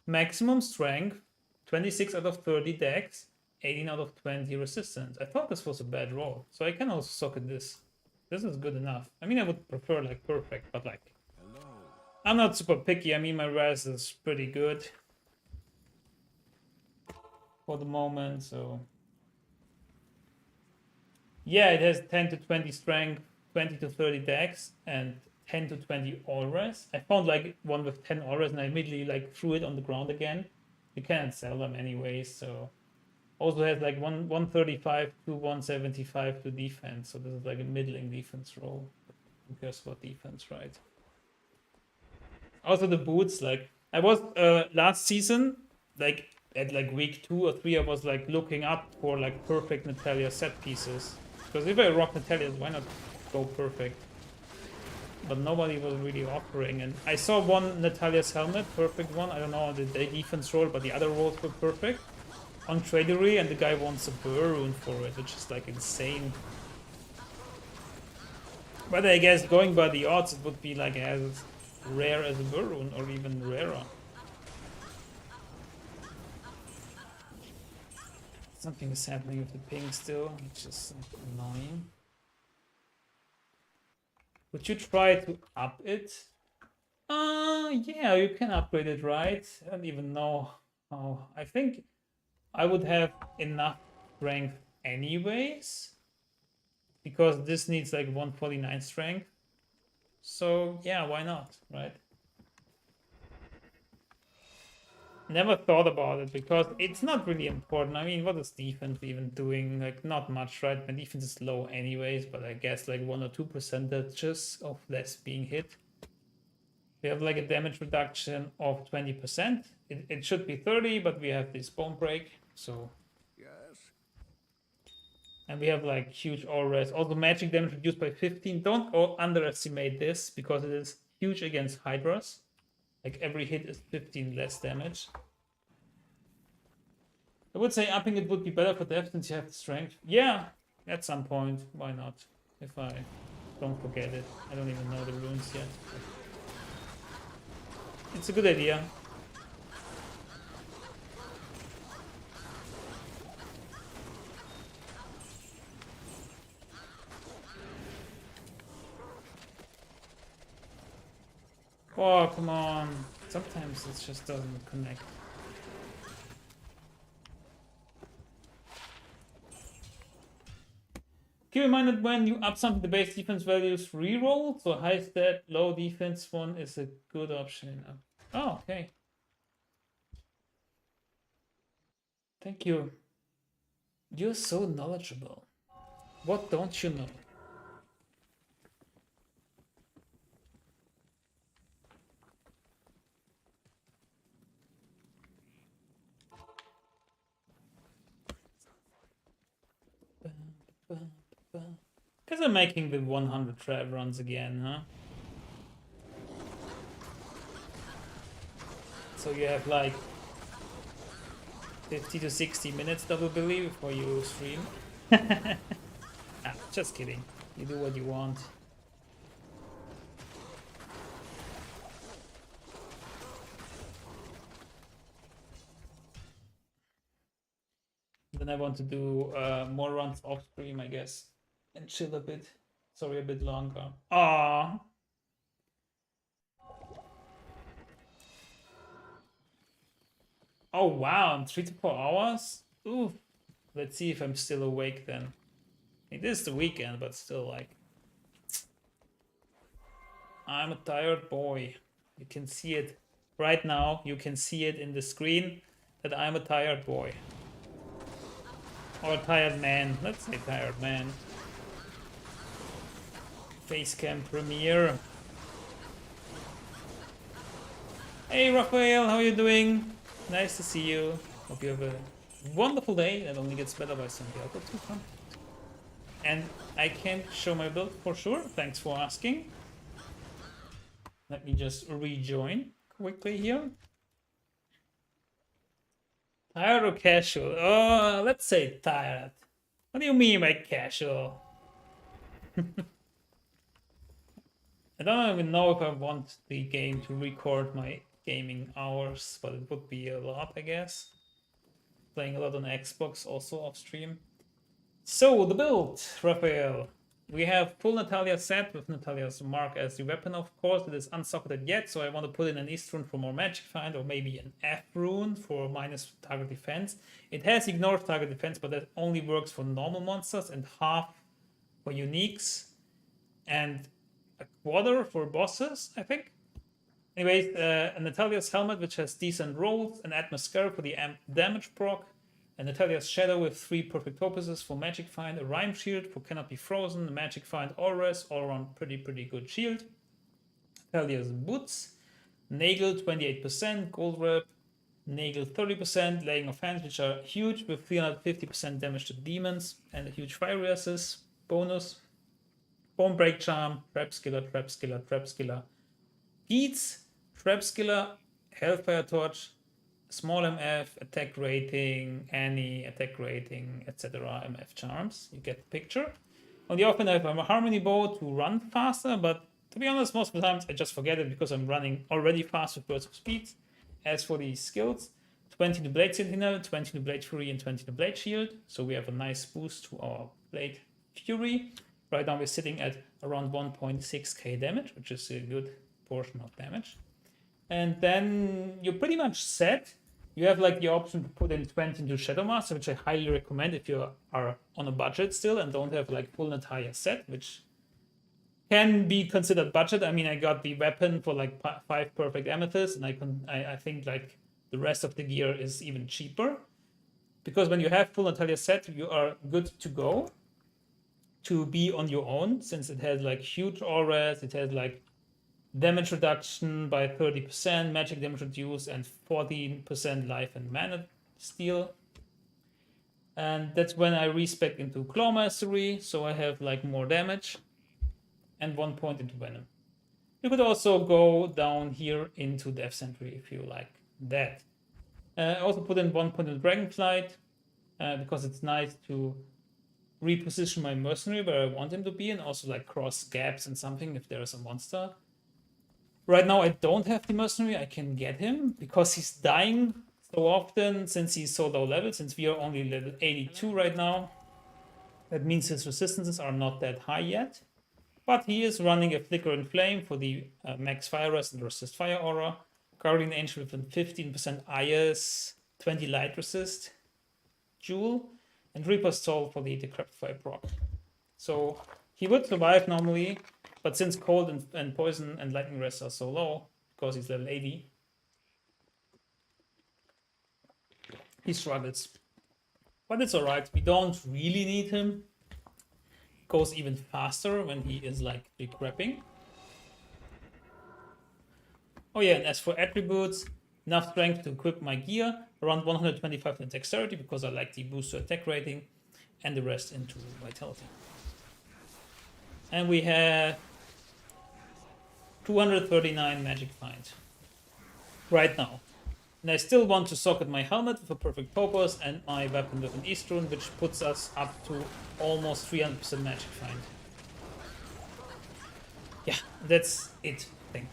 Maximum strength, 26 out of 30 dex, 18 out of 20 resistance. I thought this was a bad roll, so I can also socket this. This is good enough. I mean, I would prefer like perfect, but like, Hello. I'm not super picky. I mean, my res is pretty good for the moment, so yeah, it has 10 to 20 strength, 20 to 30 dex, and 10 to 20 all res. I found like one with 10 all res, and I immediately like threw it on the ground again. You can't sell them anyways, so also has like 135 to 175 to defense, so this is like a middling defense roll. Who cares what defense, right? Also the boots, like I was last season, like at like week 2 or 3, I was like looking up for like perfect Natalia set pieces. Because if I rock Natalia's, why not go perfect? But nobody was really offering, and I saw one Natalia's helmet, perfect one. I don't know the defense roll, but the other rolls were perfect on Tradery, and the guy wants a Burr rune for it, which is like insane. But I guess going by the odds, it would be like as rare as a Burr rune, or even rarer. Something is happening with the ping still, which is annoying. Would you try to up it? Yeah, you can upgrade it, right? I don't even know how. I think I would have enough strength anyways, because this needs like 149 strength. So yeah, why not, right? Never thought about it because it's not really important. I mean, what is defense even doing? Like, not much, right? My defense is low anyways, but I guess like 1 or 2 percentages of less being hit. We have like a damage reduction of 20%. It should be 30, but we have this bone break, so. Yes. And we have like huge auras. Also magic damage reduced by 15. Don't underestimate this because it is huge against Hydras. Like every hit is 15 less damage. I would say upping it would be better for depth since you have the strength. Yeah, at some point. Why not? If I Don't forget it. I don't even know the runes yet. It's a good idea. Oh, come on. Sometimes it just doesn't connect. Keep in mind that when you up something, the base defense values reroll, so high stat, low defense one is a good option. Oh, okay. Thank you. You're so knowledgeable. What don't you know? Because I'm making the 100 trap runs again, huh? So you have like 50 to 60 minutes double believe before you stream. Just kidding. You do what you want. Then I want to do more runs off stream, I guess, and chill a bit. Sorry, a bit longer. Ah. Oh wow, in 3 to 4 hours? Ooh. Let's see if I'm still awake then. It is the weekend, but still, like, I'm a tired boy. You can see it right now. You can see it in the screen that I'm a tired boy. Or a tired man. Let's say tired man. Facecam premiere. Hey Raphael, how are you doing? Nice to see you. Hope you have a wonderful day that only gets better by some Diablo 2 fun. And I can't show my build for sure. Thanks for asking. Let me just rejoin quickly here. Tired or casual? Oh, let's say tired. What do you mean by casual? I don't even know if I want the game to record my gaming hours, but it would be a lot, I guess. Playing a lot on Xbox also off stream. So, the build, Raphael. We have full Natalia set with Natalia's mark as the weapon, of course. It is unsocketed yet, so I want to put in an East rune for more magic find, or maybe an F rune for minus target defense. It has ignored target defense, but that only works for normal monsters and half for uniques and a quarter for bosses, I think. Anyways, Natalia's helmet, which has decent rolls, an atmosphere for the damage proc, and Natalia's shadow with 3 perfect focuses for magic find, a rhyme shield for cannot be frozen, a magic find auras, all around pretty good shield. Natalia's boots, Nagel 28%, gold rep, Nagel 30%, laying of hands, which are huge with 350% damage to demons, and a huge fire resist bonus. Bone break charm, trap skiller, trap skiller, trap skiller. Beats, trap skiller, hellfire torch, small MF, attack rating, any attack rating, etc. MF charms. You get the picture. On the offhand, I have a harmony bow to run faster, but to be honest, most of the times I just forget it because I'm running already fast with bursts of speed. As for the skills, 20 to Blade Sentinel, 20 to Blade Fury, and 20 to Blade Shield. So we have a nice boost to our Blade Fury. Right now we're sitting at around 1.6k damage, which is a good portion of damage. And then you're pretty much set. You have like the option to put in 20 into Shadow Master, which I highly recommend if you are on a budget still and don't have like full Natalia set, which can be considered budget. I mean, I got the weapon for like 5 perfect amethysts, and I think like the rest of the gear is even cheaper. Because when you have full Natalia set, you are good to go to be on your own, since it has like huge auras, it has like damage reduction by 30%, magic damage reduced, and 14% life and mana steal. And that's when I respec into Claw Mastery, so I have like more damage, and 1 point into Venom. You could also go down here into Death Sentry if you like that. I also put in 1 point into Dragonflight, because it's nice to reposition my mercenary where I want him to be, and also like cross gaps and something if there is a monster. Right now I don't have the mercenary. I can get him because he's dying so often since he's so low level, since we are only level 82 right now. That means his resistances are not that high yet. But he is running a Flicker and Flame for the max fire rest and resist fire aura. Guardian Angel with a 15% IS, 20 light resist, Jewel, and Reaper's Soul for the Decrepify proc. So he would survive normally, but since cold and poison and lightning rest are so low, because he's level 80, he struggles. But it's alright, we don't really need him. Goes even faster when he is like decrepping. Oh yeah, and as for attributes, enough strength to equip my gear, around 125 in dexterity because I like the booster attack rating, and the rest into vitality. And we have 239 magic find right now. And I still want to socket my helmet with a perfect purpose and my weapon with an East rune, which puts us up to almost 300% magic find. Yeah, that's it, I think.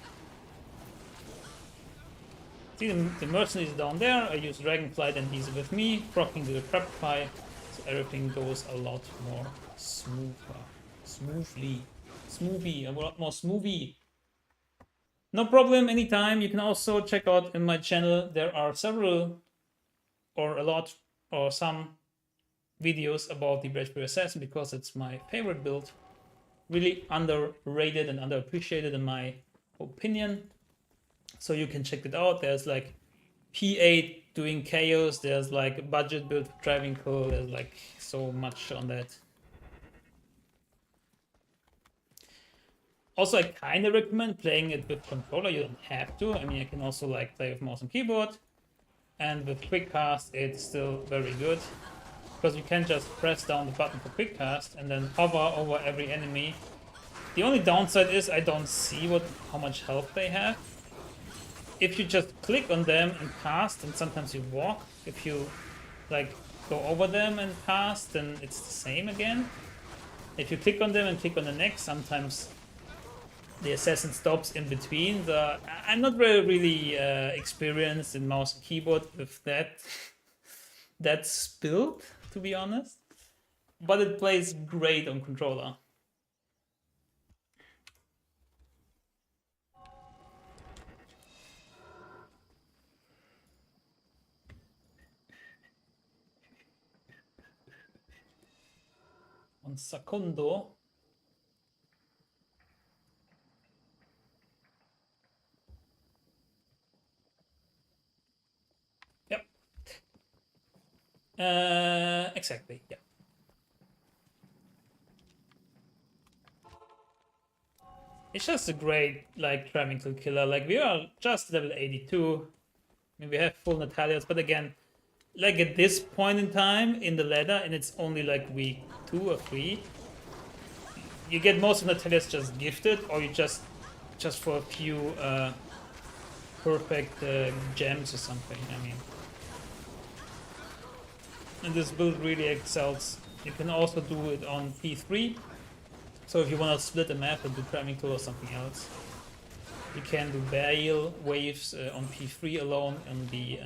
See, the mercenary is down there. I use Dragonflight and he's with me, proccing the Decrepify, so everything goes a lot more smoothly, a lot more smoothie. No problem, anytime. You can also check out in my channel. There are several, or a lot, or some videos about the Bladesin Assassin because it's my favorite build. Really underrated and underappreciated in my opinion. So you can check it out. There's like P8 doing chaos. There's like a budget build for Travincal. There's like so much on that. Also, I kind of recommend playing it with controller. You don't have to. I mean, I can also like play with mouse and keyboard. And with quick cast, it's still very good. Because you can just press down the button for quick cast and then hover over every enemy. The only downside is I don't see how much health they have. If you just click on them and cast, and sometimes you walk, if you like go over them and cast, then it's the same again. If you click on them and click on the next, sometimes the assassin stops in between. I'm not really experienced in mouse and keyboard with that build, to be honest. But it plays great on controller. Un secondo. Yep. Exactly, yeah. It's just a great, like, Travincal killer. Like, we are just level 82. I mean, we have full Natalias, but again, like, at this point in time in the ladder, and it's only, like, week 2 or 3, you get most of Natalias just gifted, or you just for a few perfect gems or something, I mean. And this build really excels. You can also do it on P3. So if you want to split a map and do Travincal or something else, you can do Bale waves on P3 alone on the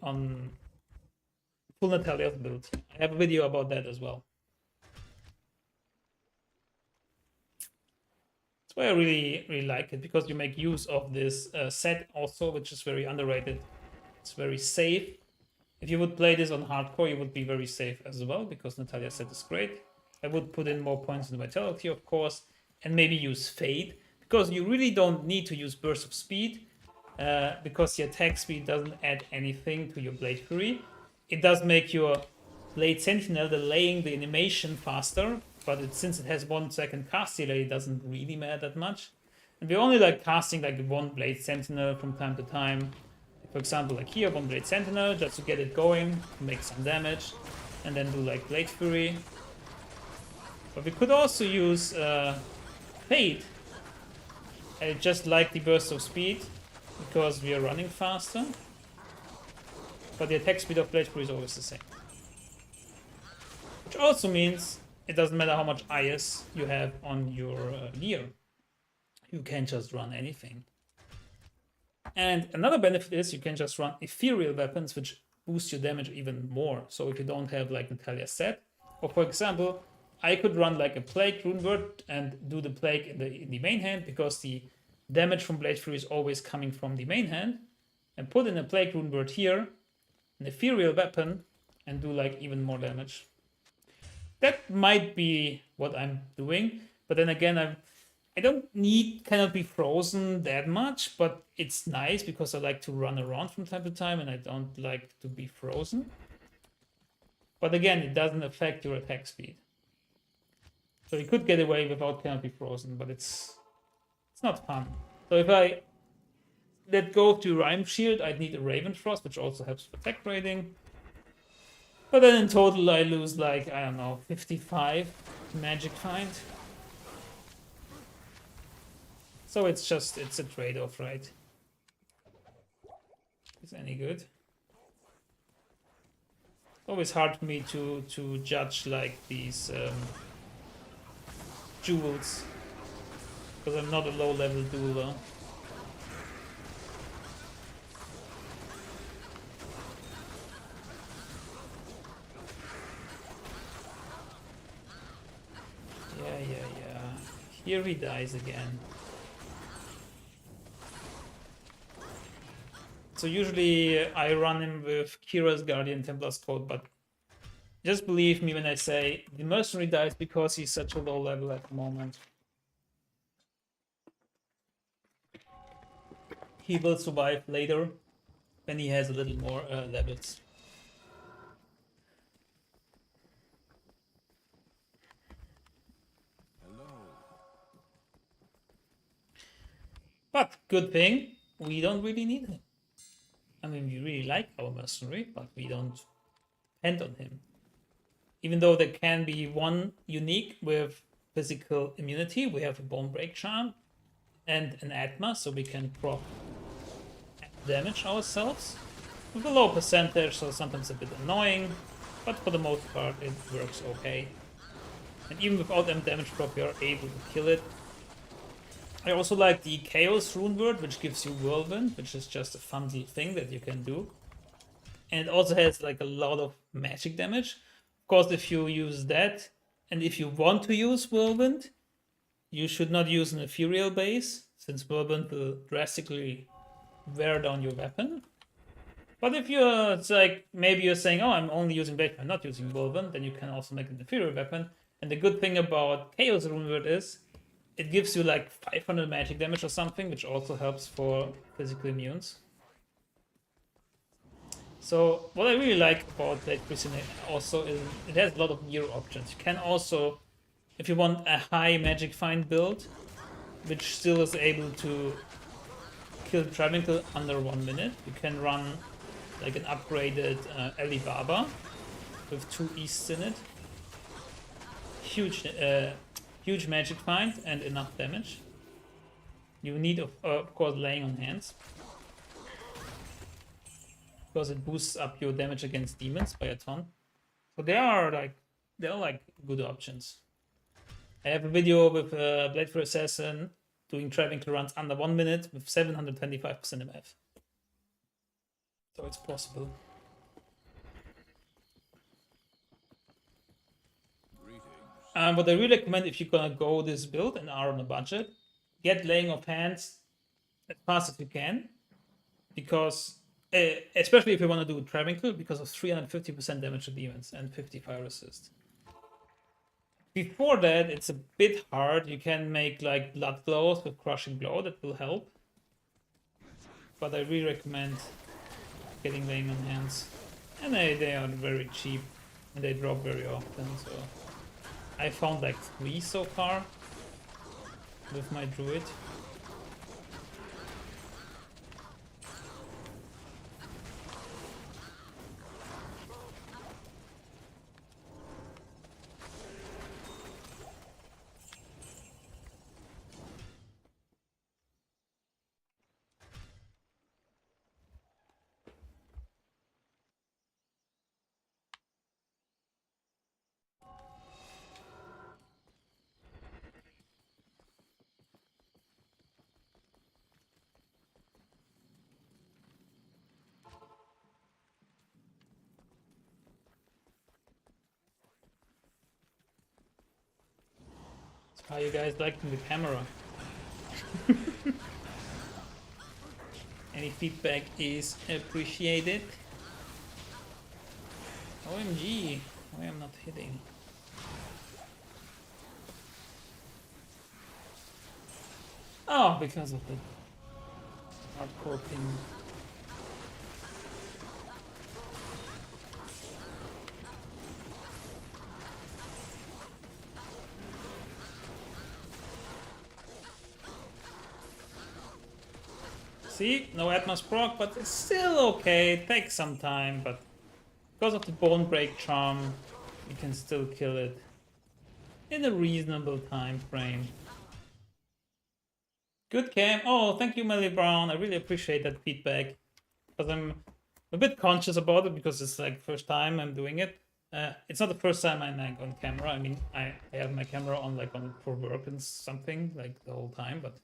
on full Natalia build. I have a video about that as well. That's why I really like it, because you make use of this set also, which is very underrated. It's very safe. If you would play this on hardcore, you would be very safe as well, because Natalia's set is great. I would put in more points in vitality, of course, and maybe use Fade, because you really don't need to use Burst of Speed, because the attack speed doesn't add anything to your Blade Fury. It does make your Blade Sentinel delaying the animation faster, but since it has 1 second cast delay, it doesn't really matter that much. And we're only like casting like one Blade Sentinel from time to time. For example, like here, 1 Blade Sentinel, just to get it going, make some damage, and then do like Blade Fury. But we could also use Fade. I just like the Burst of Speed, because we are running faster. But the attack speed of Blade Fury is always the same. Which also means it doesn't matter how much IS you have on your gear. You can just run anything. And another benefit is you can just run ethereal weapons, which boost your damage even more. So if you don't have like Natalia's set, or for example, I could run like a Plague Runeword and do the Plague in the main hand, because the damage from Blade Fury is always coming from the main hand, and put in a Plague Runeword here, an ethereal weapon, and do like even more damage. That might be what I'm doing, but then again, I don't need Cannot Be Frozen that much, but it's nice because I like to run around from time to time and I don't like to be frozen. But again, it doesn't affect your attack speed. So you could get away without Cannot Be Frozen, but it's not fun. So if I let go of the Rhyme Shield, I'd need a Raven Frost, which also helps with attack rating. But then in total, I lose like, I don't know, 55 Magic Find. So it's a trade-off, right? Is any good? Always hard for me to judge like these jewels, because I'm not a low-level dueler. Yeah. Here he dies again. So usually I run him with Kira's Guardian Templar's Code, but just believe me when I say the mercenary dies because he's such a low level at the moment. He will survive later when he has a little more levels. Hello. But good thing, we don't really need him. I mean, we really like our mercenary, but we don't depend on him. Even though there can be one unique with physical immunity, we have a Bone Break Charm and an Atma, so we can proc damage ourselves with a low percentage, so sometimes a bit annoying, but for the most part it works okay. And even without damage proc, we are able to kill it. I also like the Chaos Runeword, which gives you Whirlwind, which is just a fun little thing that you can do. And it also has like a lot of magic damage. Of course, if you use that, and if you want to use Whirlwind, you should not use an Ethereal base, since Whirlwind will drastically wear down your weapon. But if you're, it's like, maybe you're saying, oh, I'm only using Blade, I'm not using Whirlwind, then you can also make an Ethereal weapon. And the good thing about Chaos Runeword is, it gives you like 500 magic damage or something, which also helps for physical immunes. So what I really like about Bladesin also is it has a lot of gear options. You can also, if you want a high magic find build, which still is able to kill Travincal under 1 minute, you can run like an upgraded Alibaba with 2 Easts in it. Huge magic find and enough damage. You need, of course, laying on hands, because it boosts up your damage against demons by a ton. So they are like good options. I have a video with Blade for Assassin doing Travincal runs under 1 minute with 725% MF. So it's possible. What I really recommend, if you're gonna go this build and are on a budget, get laying of hands as fast as you can, because especially if you want to do Travincal, because of 350% damage to demons and 50 fire resist. Before that, it's a bit hard. You can make like blood glows with crushing blow, that will help. But I really recommend getting laying on hands. And they are very cheap and they drop very often, so I found like 3 so far with my druid. How you guys liking the camera? Any feedback is appreciated. OMG, why am I not hitting? Oh, because of the hardcore ping. See, no Atmos proc, but it's still okay. It takes some time, but because of the bone break charm, you can still kill it in a reasonable time frame. Good cam. Oh, thank you, Melly Brown. I really appreciate that feedback because I'm a bit conscious about it because it's like first time I'm doing it. It's not the first time I'm like on camera. I mean, I have my camera on like on for work and something like the whole time, but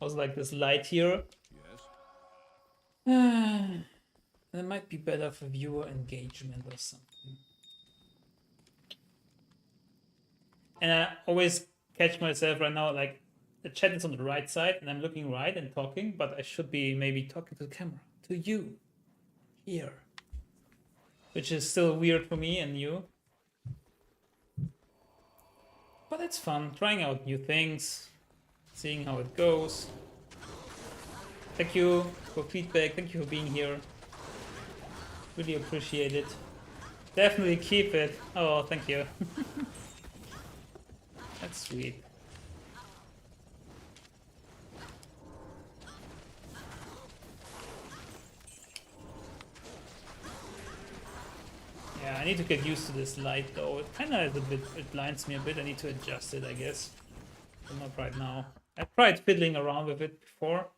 I was like this light here. Yes. It might be better for viewer engagement or something. And I always catch myself right now, like the chat is on the right side and I'm looking right and talking, but I should be maybe talking to the camera, to you, here. Which is still weird for me and you. But it's fun, trying out new things, seeing how it goes. Thank you for feedback, thank you for being here. Really appreciate it. Definitely keep it. Oh, thank you. That's sweet. Yeah, I need to get used to this light though. It kind of is a bit, it blinds me a bit. I need to adjust it, I guess. But not right now. I tried fiddling around with it before.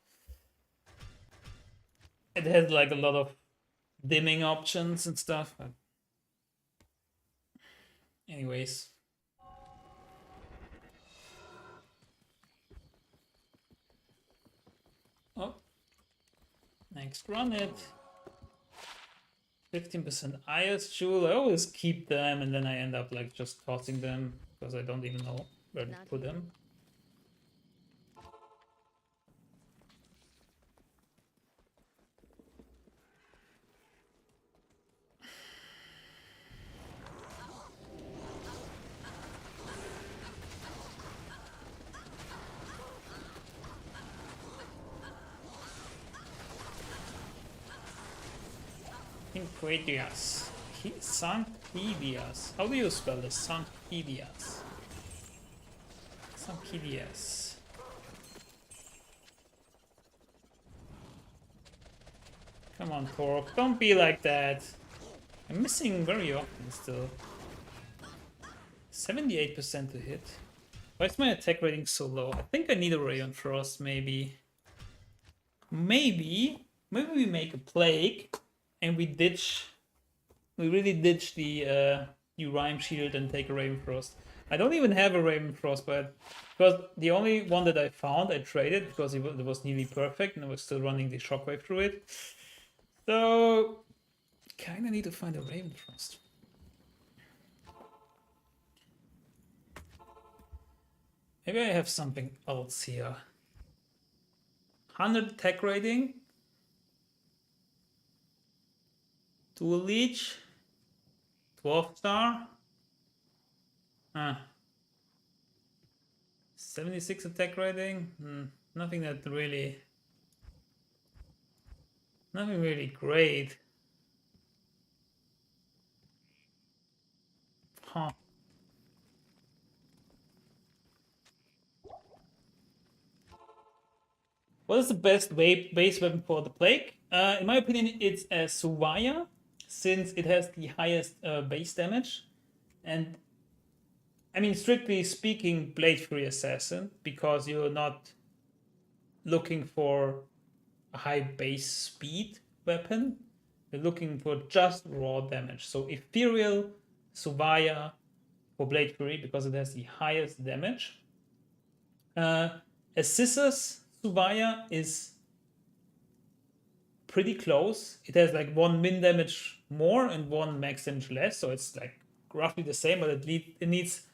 It has like a lot of dimming options and stuff. But anyways. Oh. Next run it. 15% IS jewel. I always keep them and then I end up like just tossing them because I don't even know where to put them. Inquadius. Sanctidius. How do you spell this? Sanctidius. Sanctidius. Come on, Torque. Don't be like that. I'm missing very often still. 78% to hit. Why is my attack rating so low? I think I need a Ray on Frost, maybe. Maybe we make a Plague and we really ditch the new Rhyme Shield and take a Raven Frost. I don't even have a Raven Frost, but because the only one that I found, I traded because it was nearly perfect and I was still running the Shockwave through it. So, kind of need to find a Raven Frost. Maybe I have something else here. 100 attack rating. Dual Leech. 12 star. 76 attack rating. Nothing really great. Huh. What is the best base weapon for the Plague? In my opinion, it's a Suvaya, since it has the highest base damage. And I mean, strictly speaking, Blade Fury Assassin, because you're not looking for a high base speed weapon. You're looking for just raw damage. So Ethereal Suvaya for Blade Fury, because it has the highest damage. A Scissors Suvaya is pretty close. It has like 1 min damage more and 1 max damage less, so it's like roughly the same, but it needs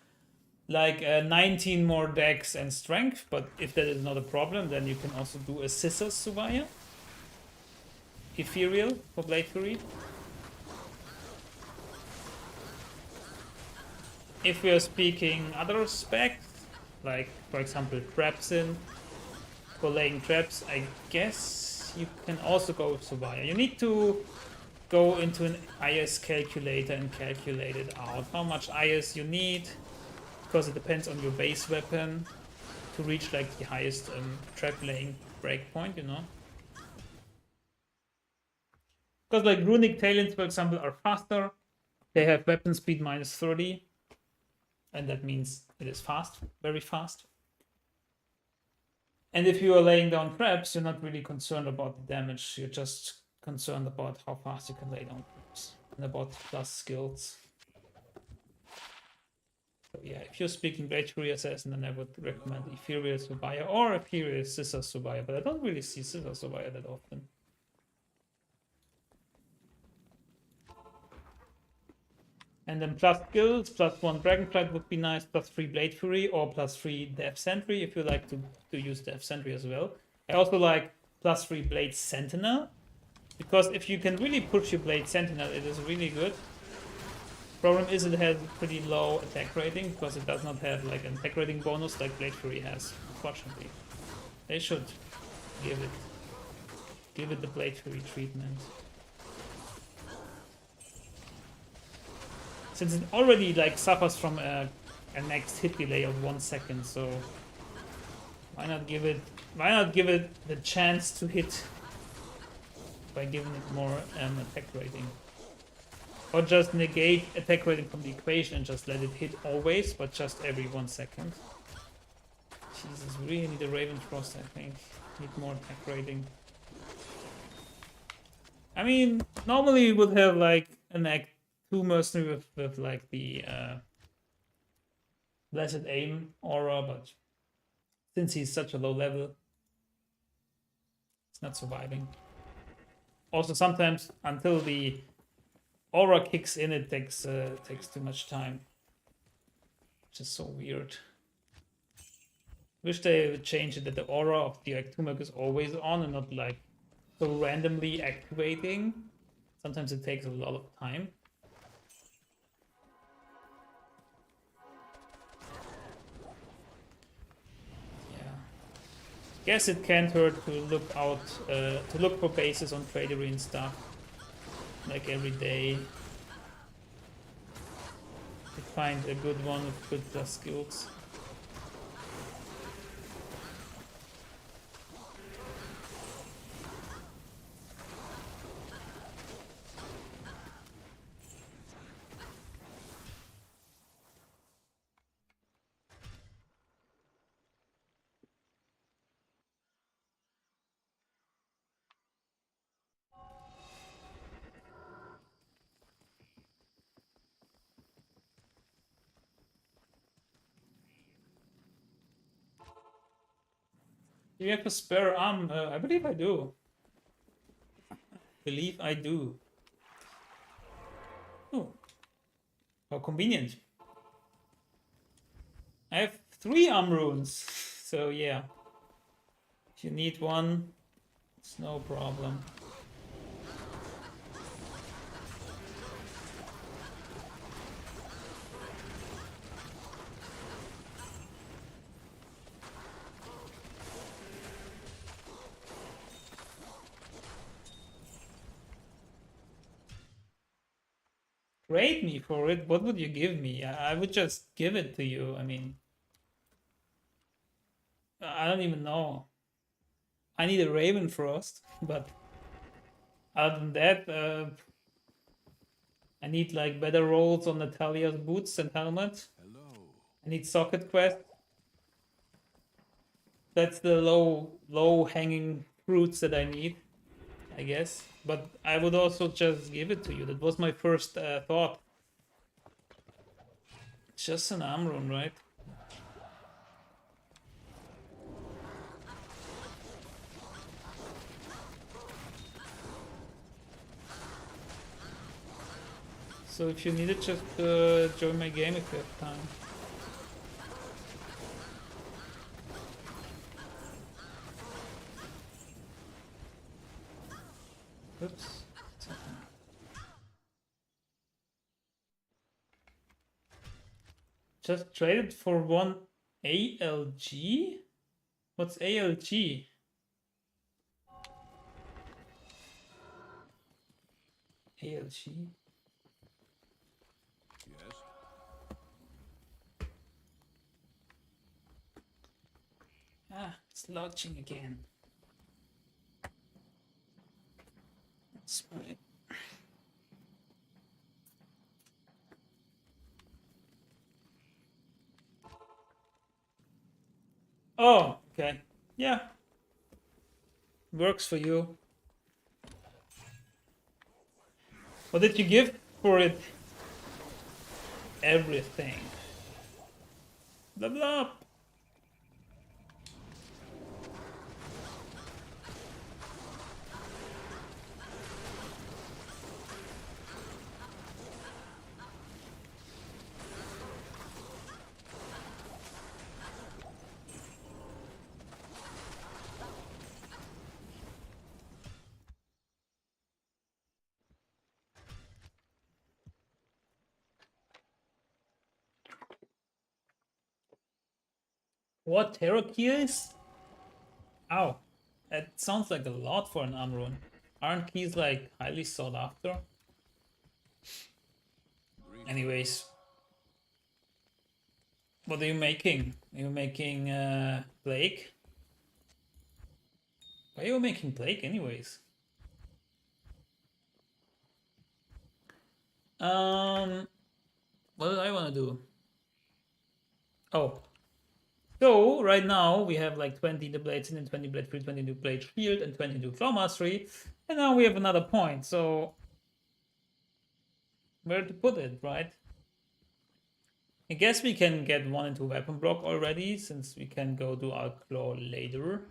like 19 more dex and strength, but if that is not a problem, then you can also do a Scissors Subaya. Ethereal for Blade Fury. If we are speaking other specs, like for example Travincal for laying traps, I guess you can also go with Subaya. You need to go into an IS calculator and calculate it out. How much IS you need, because it depends on your base weapon to reach like the highest trap laying breakpoint, you know? Because like runic talents, for example, are faster. They have weapon speed minus 30. And that means it is fast, very fast. And if you are laying down traps, you're not really concerned about the damage. You're just concerned about how fast you can lay down traps and about plus skills. So yeah, if you're speaking Blade Fury Assassin, then I would recommend Ethereal Subaya or Ethereal Scissors Subaya, but I don't really see Scissors Subaya that often. And then plus skills, +1 Dragonflight would be nice, +3 Blade Fury, or +3 Death Sentry if you like to use Death Sentry as well. I also like +3 Blade Sentinel, because if you can really push your Blade Sentinel, it is really good. Problem is it has pretty low attack rating, because it does not have like an attack rating bonus like Blade Fury has, unfortunately. They should give it the Blade Fury treatment. Since it already like suffers from a next hit delay of 1 second, so why not give it the chance to hit by giving it more attack rating? Or just negate attack rating from the equation and just let it hit always, but just every 1 second. Jesus, we really need a Raven Frost, I think. Need more attack rating. I mean, normally we would have like an Act 2 mercenary with like the Blessed Aim aura, but since he's such a low level, it's not surviving. Also, sometimes until the aura kicks in, it takes too much time, which is so weird. Wish they would change it that the aura of the Act 2 merc is always on and not like so randomly activating. Sometimes it takes a lot of time. Guess it can't hurt to look for bases on tradery and stuff, like every day. To find a good one with good plus skills. Do you have a spare arm? I believe I do. Oh, how convenient. I have 3 arm runes, so yeah. If you need one, it's no problem. Trade me for it? What would you give me? I would just give it to you. I mean, I don't even know. I need a Raven Frost, but other than that, I need like better rolls on Natalia's boots and helmet. Hello. I need Socket Quest. That's the low hanging fruits that I need, I guess. But I would also just give it to you. That was my first thought. It's just an arm rune, right? So if you need it, just join my game if you have time. Just traded for one ALG? What's ALG? ALG? Yes. Ah, it's launching again. That's right. Oh, okay. Yeah. Works for you. What did you give for it? Everything. Blah blah. What terror keys? Ow. That sounds like a lot for an unrun. Aren't keys like highly sought after? Anyways. What are you making? Are you making Blake? Why are you making Blake anyways? What do I want to do? Oh. So, right now, we have like 20 the Bladesin and 20 Blade Free, 22 Blade Shield, and 22 Claw Mastery. And now we have another point, so... where to put it, right? I guess we can get one into Weapon Block already, since we can go do our Claw later.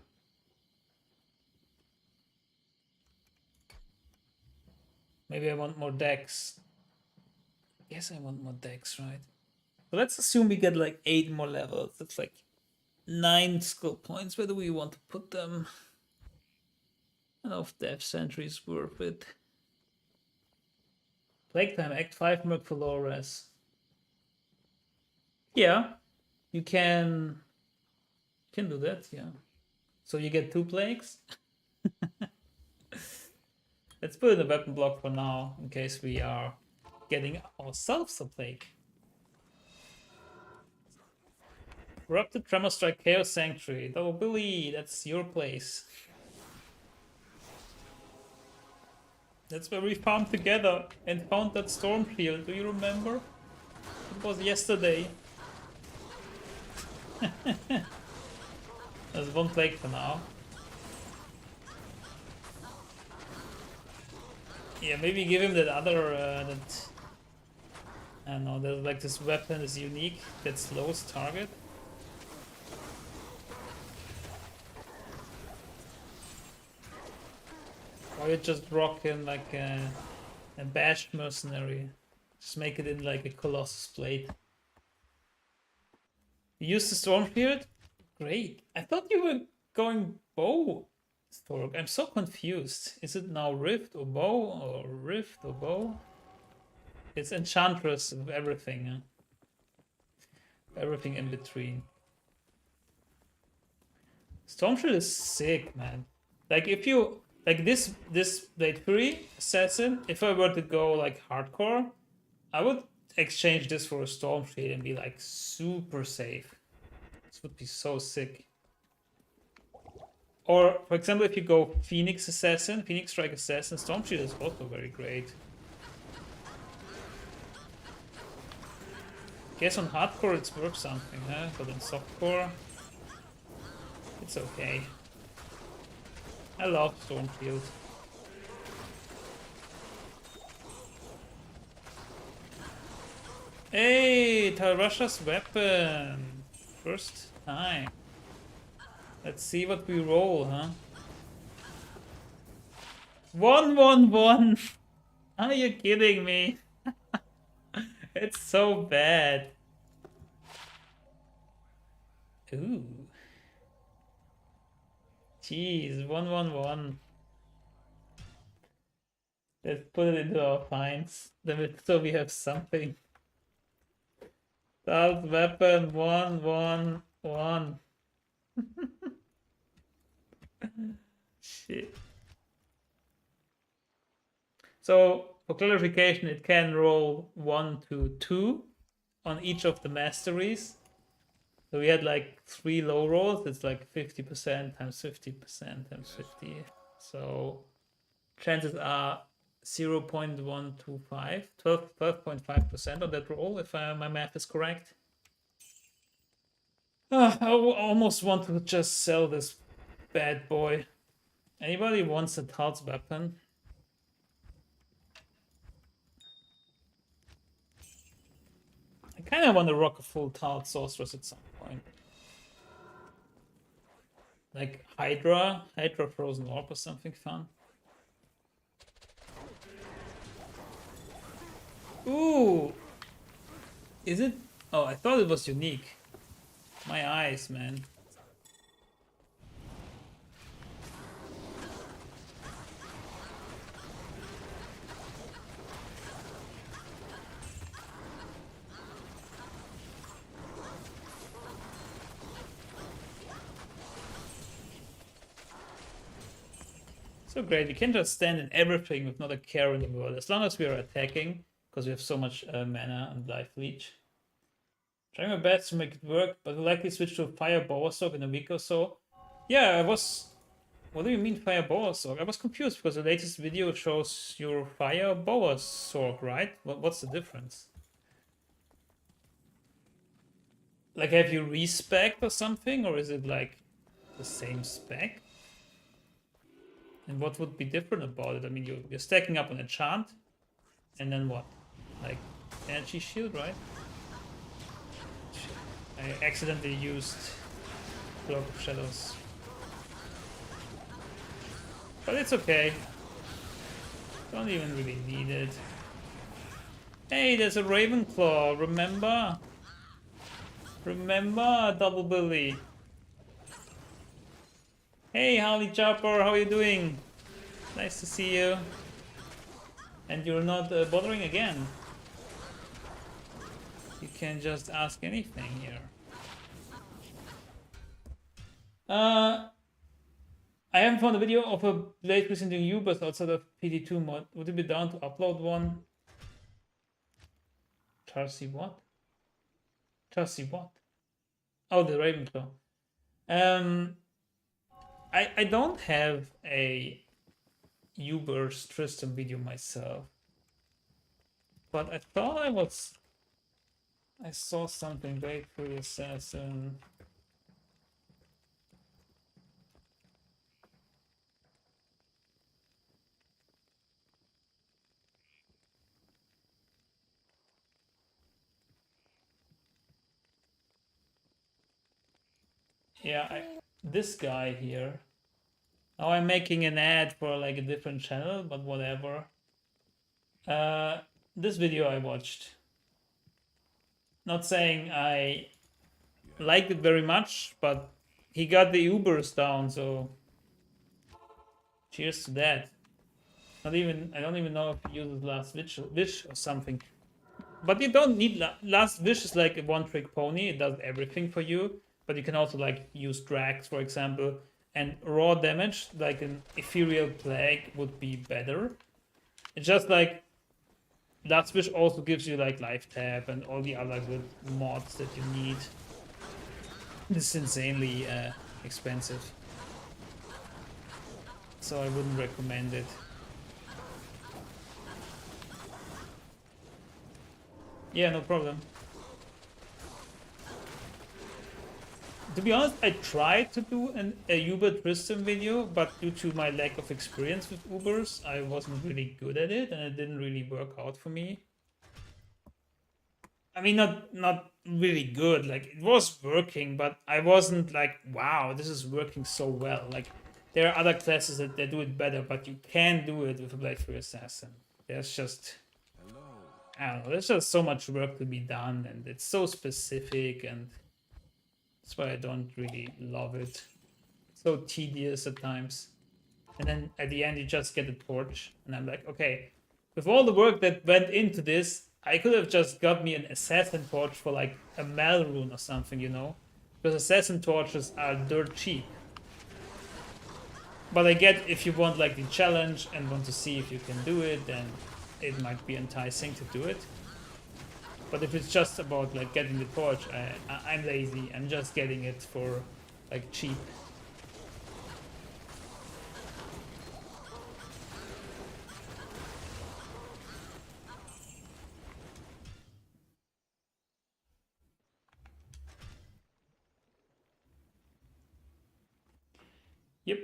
Maybe I want more decks. Yes, I want more decks, right? So let's assume we get like 8 more levels. That's like 9 skill points. Where do we want to put them? I don't know if Death Sentry is worth it. Plague Time, Act 5, Merc for Lores. Yeah, you can do that, yeah. So you get 2 plagues. Let's put in a weapon block for now, in case we are getting ourselves a plague. Corrupted Tremor Strike, Chaos Sanctuary. Oh, Billy, that's your place. That's where we farmed together and found that storm shield. Do you remember? It was yesterday. There's 1 plague for now. Yeah, maybe give him that other, that... I don't know, there's like this weapon is unique that slows target. Or you just rock him like a bashed mercenary. Just make it in like a Colossus Blade. You use the Storm Shield? Great. I thought you were going bow, Stork. I'm so confused. Is it now Rift or bow or Rift or bow? It's Enchantress of everything. Huh? Everything in between. Storm Shield is sick, man. Like if you like this Blade 3 Assassin, if I were to go like hardcore, I would exchange this for a Storm Shield and be like super safe. This would be so sick. Or for example, if you go Phoenix Assassin, Phoenix Strike Assassin, Storm Shield is also very great. Guess on hardcore it's worth something, huh? But on softcore, it's okay. I love Storm Shield. Hey, Tarasha's weapon! First time. Let's see what we roll, huh? 111! Are you kidding me? It's so bad. Ooh. Jeez, 111. Let's put it into our finds. So we have something. Stealth weapon 111. Shit. So for clarification, it can roll 1 to 2 on each of the masteries. So we had like 3 low rolls. It's like 50% times 50% times 50. So chances are 0.125, 12.5% on that roll, if my math is correct. I almost want to just sell this bad boy. Anybody wants a Tal's weapon? I kind of want to rock a full Talt sorceress at some point. Like Hydra Frozen Orb or something fun. Ooh! Is it? Oh, I thought it was unique. My eyes, man. So great, we can just stand in everything with not a care in the world, as long as we are attacking, because we have so much mana and life leech. Trying my best to make it work, but will likely switch to a fire bow sword in a week or so. Yeah, I was... What do you mean fire bow sword? I was confused, because the latest video shows your fire bow sword, right? What's the difference? Like, have you respec or something, or is it like the same spec? And what would be different about it? I mean, you're stacking up an enchant, and then what? Like, energy shield, right? I accidentally used Cloak of Shadows. But it's okay. Don't even really need it. Hey, there's a Ravenclaw, remember? Remember, Double Billy? Hey, Harley Chopper, how are you doing? Nice to see you. And you're not bothering again. You can just ask anything here. I haven't found a video of a blade presenting you, but outside of PT2 mod. Would it be down to upload one? Tarsi what? Tarsi what? Oh, the Ravenclaw. I don't have a Uber's Tristan video myself, but I thought I saw something. Wait for the assassin. Yeah, this guy here. Now I'm making an ad for like a different channel, but whatever. This video I watched. Not saying I liked it very much, but he got the Ubers down, so cheers to that. I don't even know if he uses Last Wish or something. But you don't need Last Wish is like a one-trick pony. It does everything for you. But you can also like use drags, for example, and raw damage like an Ethereal Plague would be better. It's just like Last Wish also gives you like life tap and all the other good mods that you need. This is insanely expensive, so I wouldn't recommend it. Yeah, no problem. To be honest, I tried to do a Uber Tristan video, but due to my lack of experience with Ubers, I wasn't really good at it, and it didn't really work out for me. I mean, not really good. Like, it was working, but I wasn't like, wow, this is working so well. Like, there are other classes that do it better, but you can do it with a Blade Assassin. There's just... I don't know, there's just so much work to be done, and it's so specific, and that's why I don't really love it. It's so tedious at times. And then at the end you just get a torch, and I'm like, okay, with all the work that went into this, I could have just got me an assassin torch for like a Mal rune or something, you know? Because assassin torches are dirt cheap. But I get if you want like the challenge and want to see if you can do it, then it might be enticing to do it. But if it's just about like getting the torch, I'm lazy. I'm just getting it for like cheap.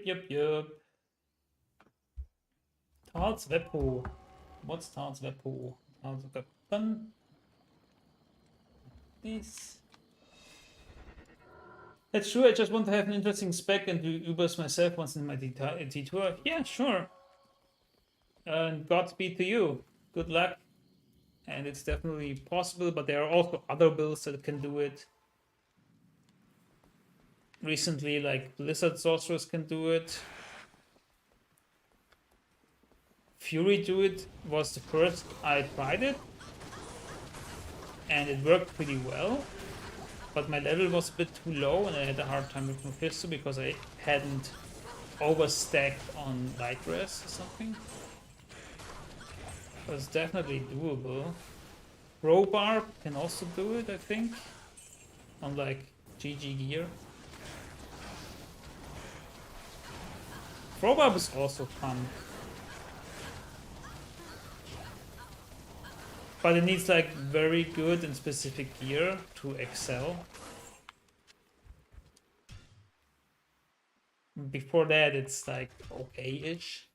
Yep. Tarts Wepo. What's Tarts Wepo? Tarts Weapon. This. That's true, I just want to have an interesting spec and do Ubers myself once in my detour. Yeah, sure. And Godspeed to you. Good luck. And it's definitely possible, but there are also other builds that can do it. Recently, like Blizzard Sorcerers can do it. Fury Do It was the first I tried it. And it worked pretty well. But my level was a bit too low and I had a hard time with Mephisto because I hadn't overstacked on light res or something. But it's definitely doable. Crowbar can also do it, I think. On like GG gear. Crowbar is also fun. But it needs like very good and specific gear to excel. Before that, it's like okay-ish.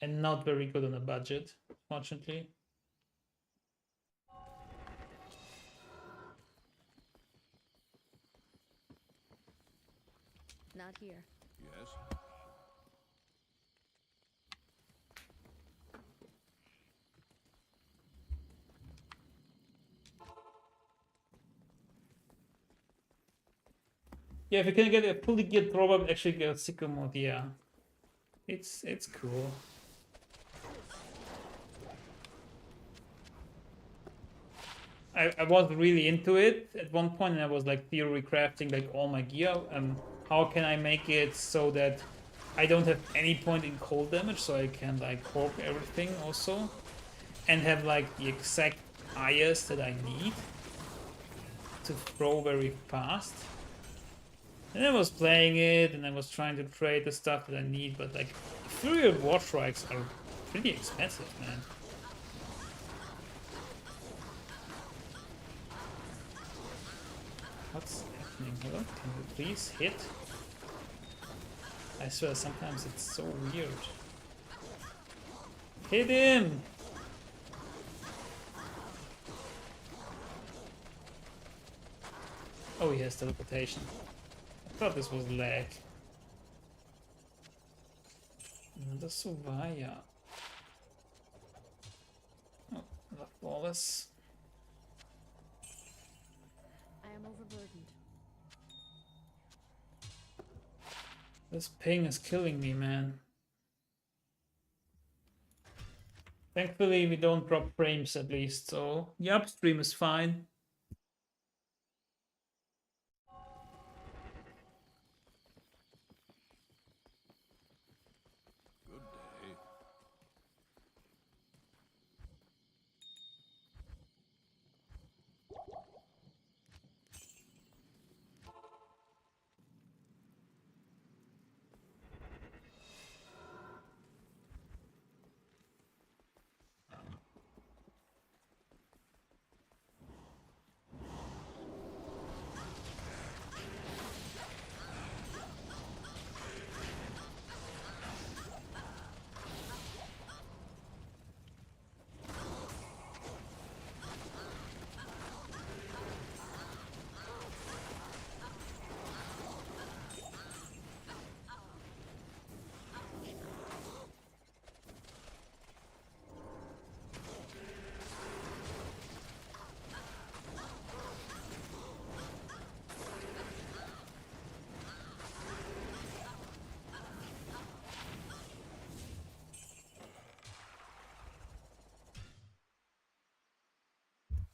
And not very good on a budget, fortunately. Not here. Yes. Yeah, if you can get a fully geared robot, actually get Sicko mode, yeah. It's cool. I was really into it at one point, and I was like theory crafting like all my gear. How can I make it so that I don't have any point in cold damage, so I can like cork everything also, and have like the exact IS that I need to throw very fast. And I was playing it, and I was trying to trade the stuff that I need, but like Fury War Strikes are pretty expensive, man. What's happening? Hello? Can you please hit? I swear sometimes it's so weird. Hit him! Oh, he has teleportation. I thought this was lag. Another Suvaya. Oh, another flawless. I am overburdened. This ping is killing me, man. Thankfully, we don't drop frames at least, so the upstream is fine. Good day.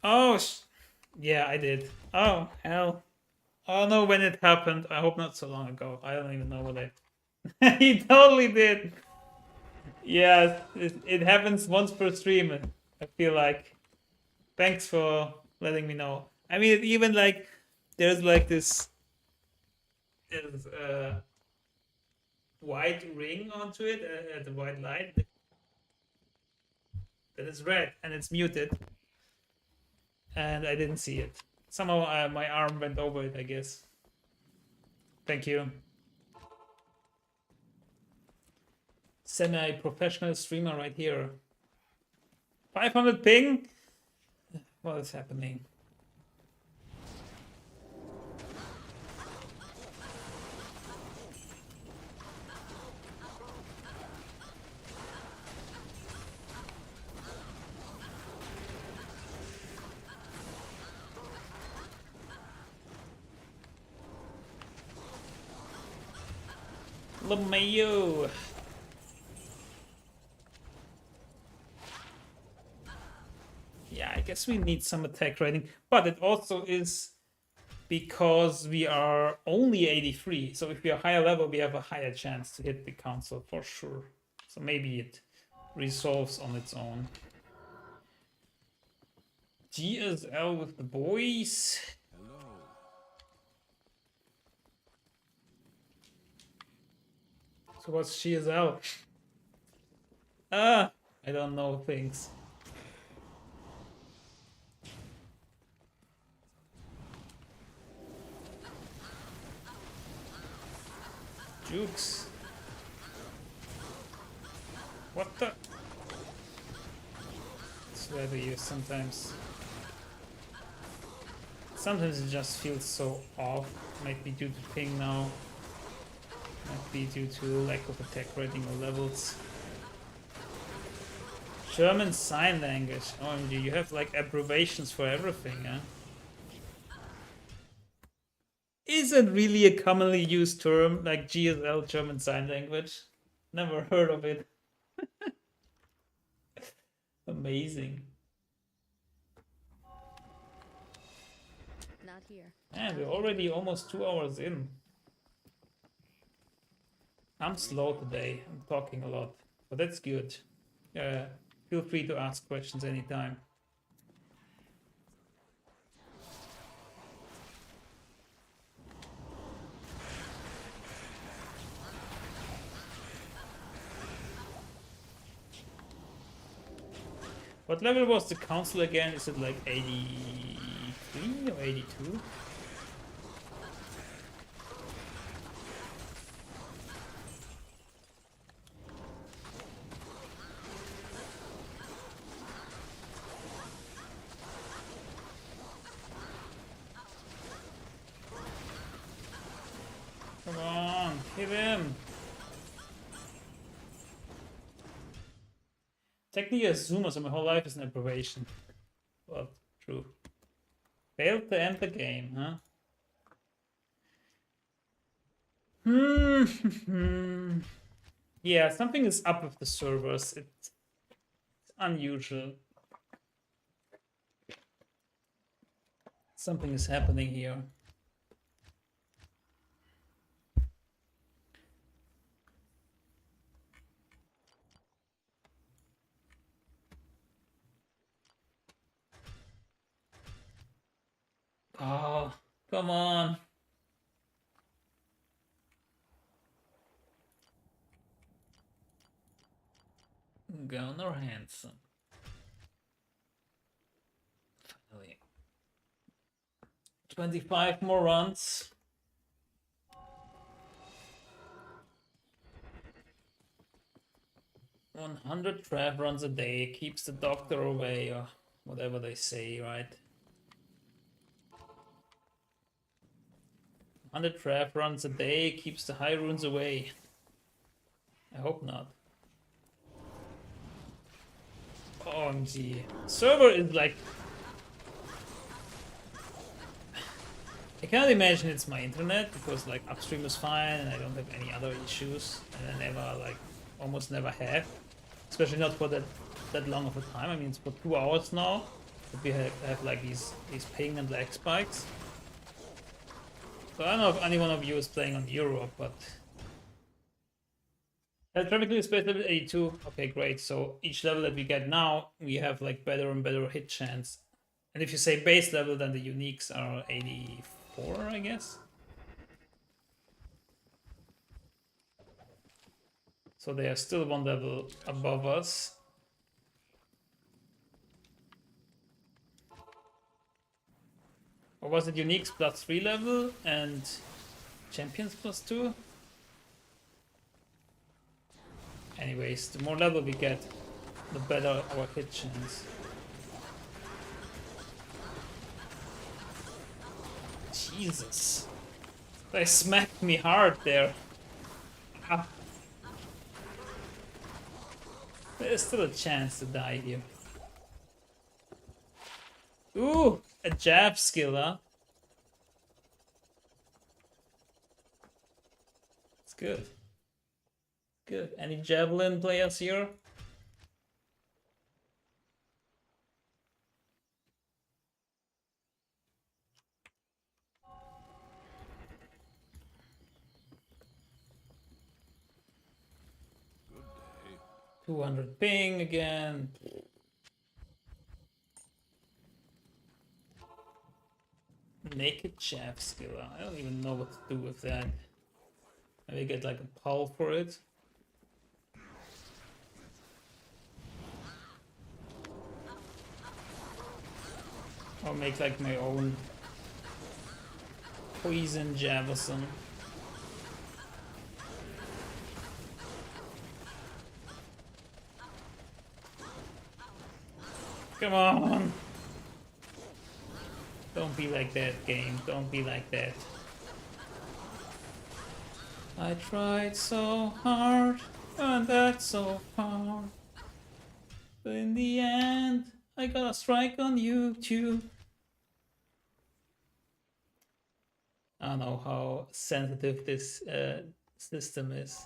Oh, yeah, I did. Oh, hell. I don't know when it happened. I hope not so long ago. I don't even know what I... He totally did. Yeah, it happens once per stream, I feel like. Thanks for letting me know. I mean, it even like, there's like this... There's a white ring onto it, the white light. That is red, and it's muted. And I didn't see it. Somehow my arm went over it, I guess. Thank you. Semi-professional streamer right here. 500 ping? What is happening? LeMayo. Yeah, I guess we need some attack rating, but it also is because we are only 83. So if we are higher level, we have a higher chance to hit the council for sure. So maybe it resolves on its own. GSL with the boys. Hello. So what's GSL? I don't know things. Jukes. What the? It's rather you sometimes. Sometimes it just feels so off. Might be due to ping now. Might be due to lack of attack rating or levels. German Sign Language. OMG, you have like abbreviations for everything, huh? Is it really a commonly used term, like GSL, German Sign Language? Never heard of it. Amazing. Not here. And we're already almost 2 hours in. I'm slow today. I'm talking a lot, but that's good. Feel free to ask questions anytime. What level was the council again? Is it like 83 or 82? Come on, hit him! Technically a zoomer, so my whole life is an aberration. Well, true. Failed to end the game, huh? Yeah, something is up with the servers. It's unusual. Something is happening here. Oh, come on. Gunnar Hansen. Finally. 25 more runs. 100 trap runs a day keeps the doctor away, or whatever they say, right? 100 trap runs a day keeps the high runes away. I hope not. OMG. Server is like... I can't imagine it's my internet, because like upstream is fine and I don't have any other issues, and I never, like, almost never have. Especially not for that long of a time. I mean, it's for 2 hours now. But we have like these ping and lag spikes. So I don't know if any one of you is playing on Europe, but Travincal is base level 82. Okay, great. So each level that we get now, we have like better and better hit chance. And if you say base level, then the uniques are 84, I guess. So they are still one level above us. Or was it uniques plus 3 level and champions plus 2? Anyways, the more level we get, the better our hit chance. Jesus. They smacked me hard there. Ah. There's still a chance to die here. Ooh, a jab skill, huh? It's good. Good. Any javelin players here? Good day. 200 ping again. Naked jab skill. I don't even know what to do with that. Maybe get like a pulse for it. Or make like my own poison jab or something. Come on! Don't be like that, game. Don't be like that. I tried so hard, and that's so far. But in the end, I got a strike on YouTube. I don't know how sensitive this system is.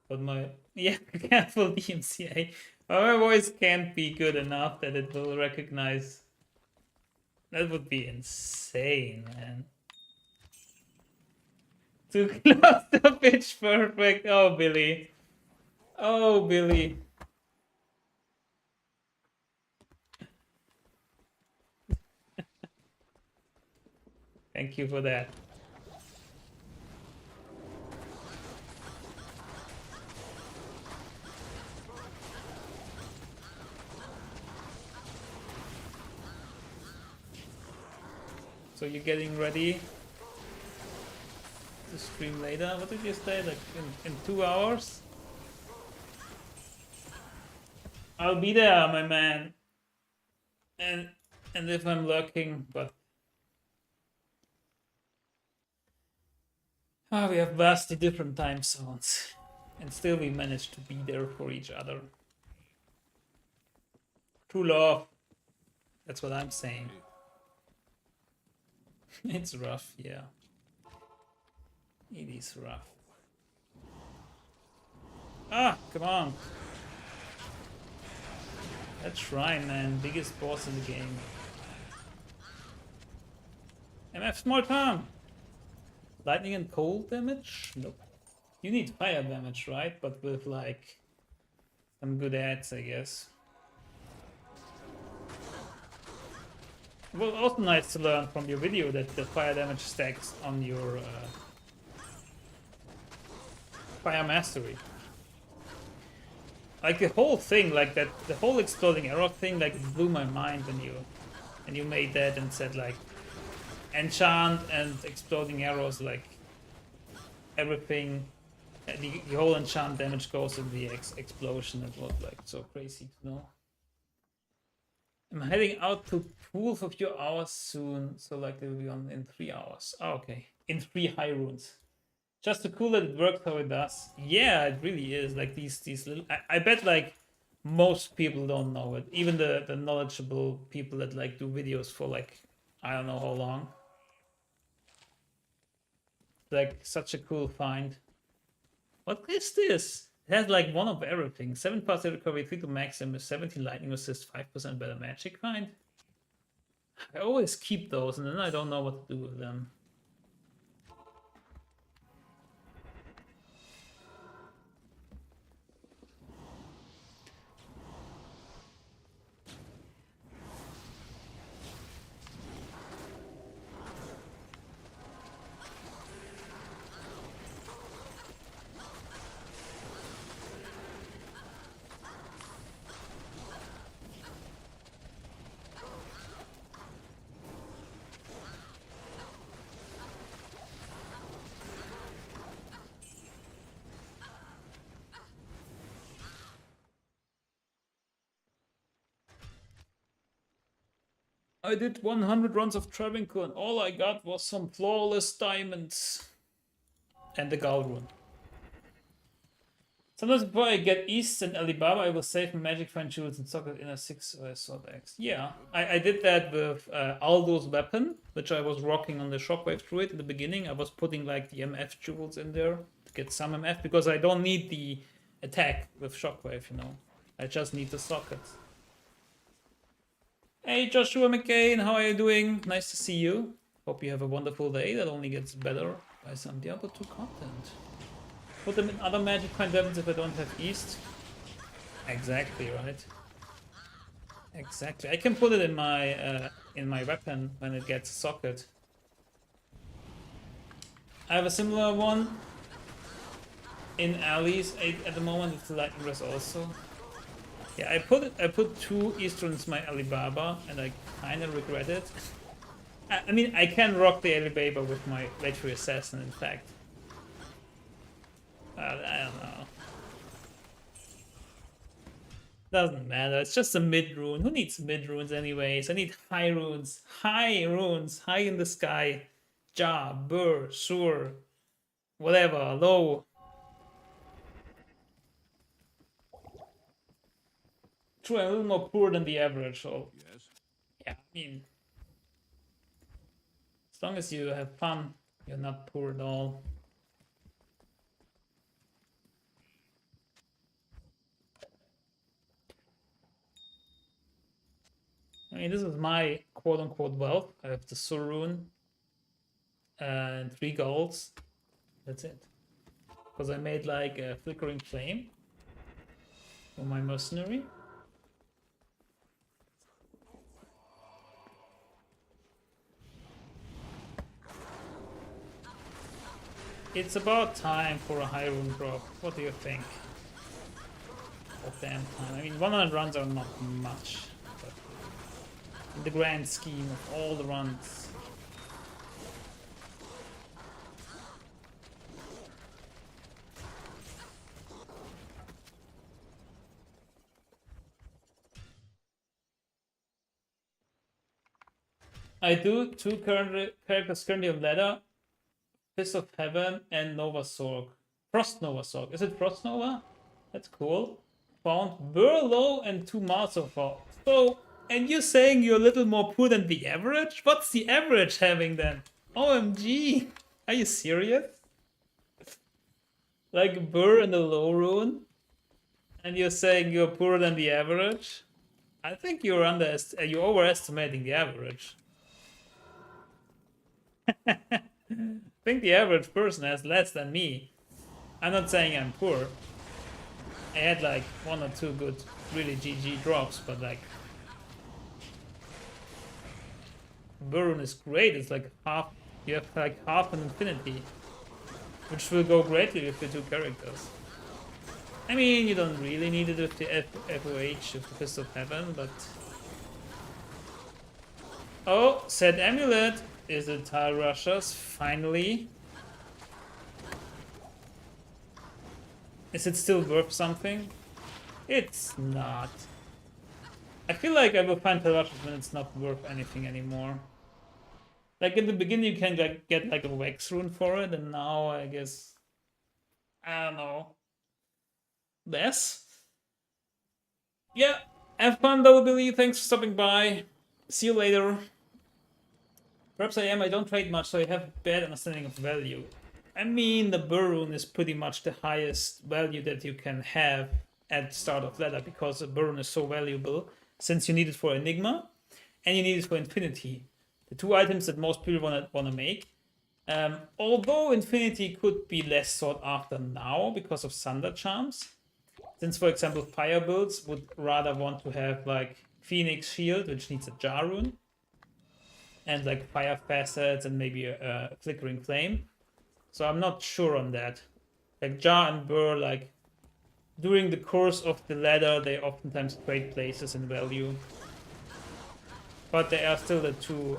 But my... Yeah, careful DMCA. My voice can't be good enough that it will recognize... That would be insane, man. Too close to pitch perfect. Oh, Billy. Oh, Billy. Thank you for that. So you're getting ready to stream later? What did you say? Like in 2 hours? I'll be there, my man. And if I'm lurking, but we have vastly different time zones, and still we manage to be there for each other. True love. That's what I'm saying. It's rough, yeah. It is rough. Ah, come on. That shrine, man. Biggest boss in the game. MF small time. Lightning and cold damage? Nope. You need fire damage, right? But with like some good ads, I guess. Well, also nice to learn from your video that the fire damage stacks on your fire mastery. Like the whole thing, like that, the whole exploding arrow thing, like it blew my mind when you made that and said like enchant and exploding arrows, like everything, the whole enchant damage goes in the explosion. It was like so crazy to know. I'm heading out to pool for a few hours soon, so like it will be on in 3 hours. Oh, okay, in 3 high runes. Just so cool that it works how it does. Yeah, it really is. Like these little. I bet like most people don't know it. Even the knowledgeable people that like do videos for like I don't know how long. Like such a cool find. What is this? It has like one of everything. 7 partial recovery, 3 to maximum, 17 lightning resist, 5% better magic find. I always keep those and then I don't know what to do with them. I did 100 runs of Travincal and all I got was some flawless diamonds. And the Gull rune. Sometimes before I get East and Alibaba, I will save my magic find jewels and socket in a 6 sword X. Yeah, I did that with Aldo's weapon, which I was rocking on the shockwave through it in the beginning. I was putting like the MF jewels in there to get some MF because I don't need the attack with shockwave, you know. I just need the sockets. Hey Joshua McCain, how are you doing? Nice to see you. Hope you have a wonderful day that only gets better by some Diablo 2 content. Put them in other magic find weapons if I don't have East. Exactly, right? Exactly. I can put it in my weapon when it gets a socket. I have a similar one in alleys at the moment with the lightning rest also. Yeah, I put 2 Easterns in my Alibaba and I kinda regret it. I mean I can rock the Alibaba with my Legendary Assassin in fact. I don't know. Doesn't matter. It's just a mid rune. Who needs mid runes anyways? I need high runes. High runes. High in the sky. Ja, Burr, Sur, whatever. Low. True, I'm a little more poor than the average. So Yes. yeah, I mean, as long as you have fun, you're not poor at all. I mean, this is my quote-unquote wealth. I have the Sur rune and 3 golds. That's it. Because I made like a flickering flame for my mercenary. It's about time for a high rune drop. What do you think? Oh damn time. I mean 100 runs are not much. But in the grand scheme of all the runs. I do 2 characters currently on ladder. Fist of Heaven and Nova Sorg. Frost Nova Sorg. Is it Frost Nova? That's cool. Found Burlow and 2 Mars so far. So, and you're saying you're a little more poor than the average? What's the average having then? OMG! Are you serious? Like Burr and the low rune? And you're saying you're poorer than the average? I think you're overestimating the average. I think the average person has less than me. I'm not saying I'm poor. I had like 1 or 2 good, really GG drops, but like Burn is great. It's like half. You have like half an infinity, which will go greatly with the 2 characters. I mean, you don't really need it with the FOH of the Fist of Heaven, but oh, said Amulet. Is it Tile Rushers? Finally. Is it still worth something? It's not. I feel like I will find Tile Rushers when it's not worth anything anymore. Like in the beginning you can get like a Wax rune for it, and now I guess... I don't know. Less? Yeah, have fun though, Billy. Thanks for stopping by. See you later. Perhaps I don't trade much, so I have bad understanding of value. I mean, the burr rune is pretty much the highest value that you can have at start of ladder, because the burr rune is so valuable, since you need it for Enigma and you need it for Infinity, the two items that most people want to make. Although Infinity could be less sought after now because of Thunder Charms, since, for example, fire builds would rather want to have like Phoenix Shield, which needs a Jar rune, and like Fire Facets and maybe a Flickering Flame. So I'm not sure on that. Like Jar and Burr, like during the course of the ladder, they oftentimes trade places in value. But they are still the two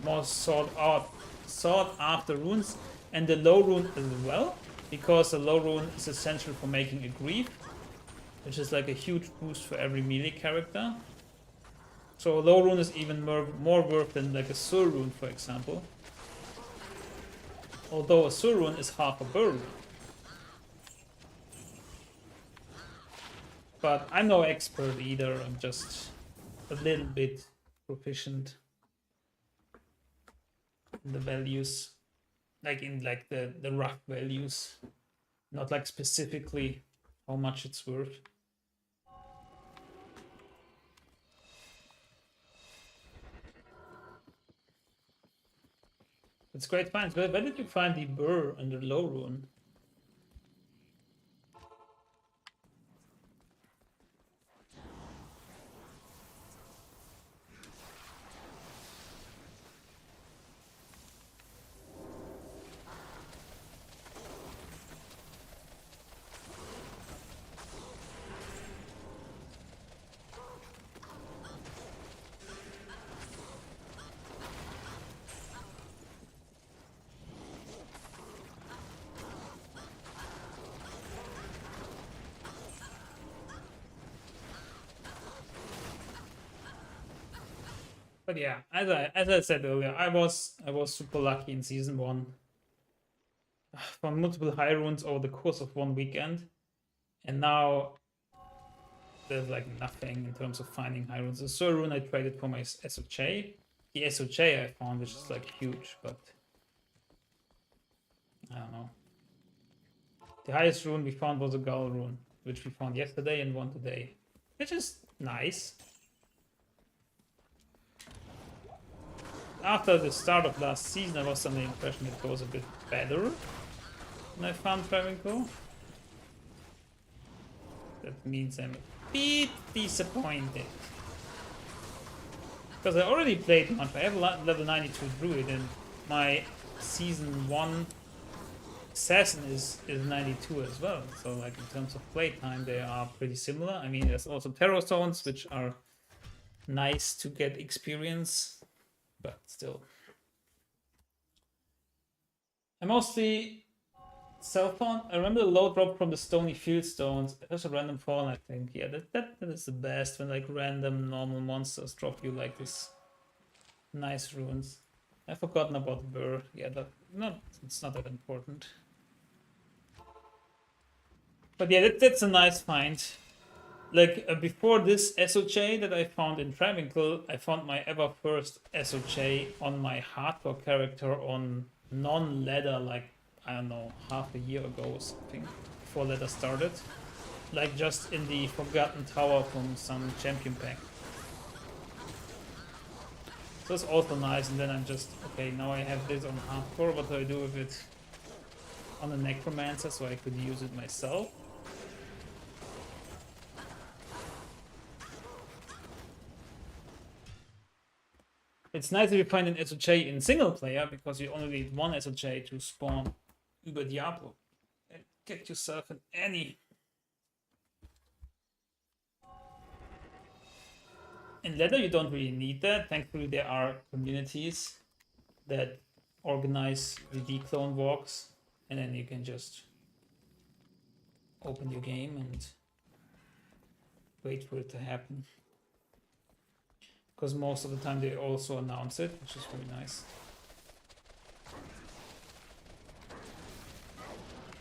most sought after runes, and the low rune as well, because the low rune is essential for making a Grief, which is like a huge boost for every melee character. So a low rune is even more worth than like a Sur rune, for example. Although a Sur rune is half a Burr rune. But I'm no expert either, I'm just a little bit proficient in the values. Like in like the rough values. Not like specifically how much it's worth. It's great finds. Where did you find the Burr and the low rune? But yeah, as I said earlier, I was super lucky in season 1. Found multiple high runes over the course of one weekend, and now there's like nothing in terms of finding high runes. The Sur rune I traded for my SOJ. The SOJ I found, which is like huge, but I don't know. The highest rune we found was a Gull rune, which we found yesterday and one today, which is nice. After the start of last season, I was under the impression it goes a bit better when I found Travincal. That means I'm a bit disappointed. Because I already played much. I have level 92 Druid, and my season 1 Assassin is 92 as well. So like in terms of playtime, they are pretty similar. I mean, there's also Terror Zones, which are nice to get experience. But still, I mostly self-found. I remember the low drop from the Stony Field Stones. There's a random fall, I think. Yeah, that is the best, when like random normal monsters drop you like this nice runes. I've forgotten about Burr. Yeah, it's not that important. But yeah, that's a nice find. Like, before this SOJ that I found in Travincal, I found my ever first SOJ on my hardcore character on non-ladder, like, I don't know, half a year ago or something, before ladder started. Like, just in the Forgotten Tower from some champion pack. So it's also nice, and then I'm just, okay, now I have this on hardcore, what do I do with it on the Necromancer, so I could use it myself? It's nice if you find an SOJ in single player, because you only need one SOJ to spawn Uber Diablo and get yourself an Annie. In ladder, you don't really need that. Thankfully, there are communities that organize the declone walks, and then you can just open your game and wait for it to happen. Because most of the time they also announce it, which is really nice.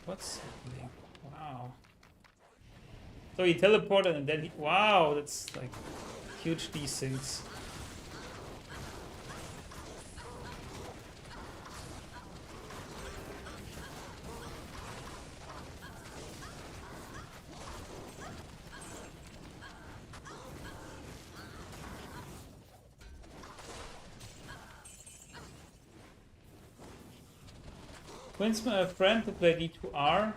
What's happening? Wow. So he teleported and then wow, that's like huge desyncs. Convince my friend to play D2R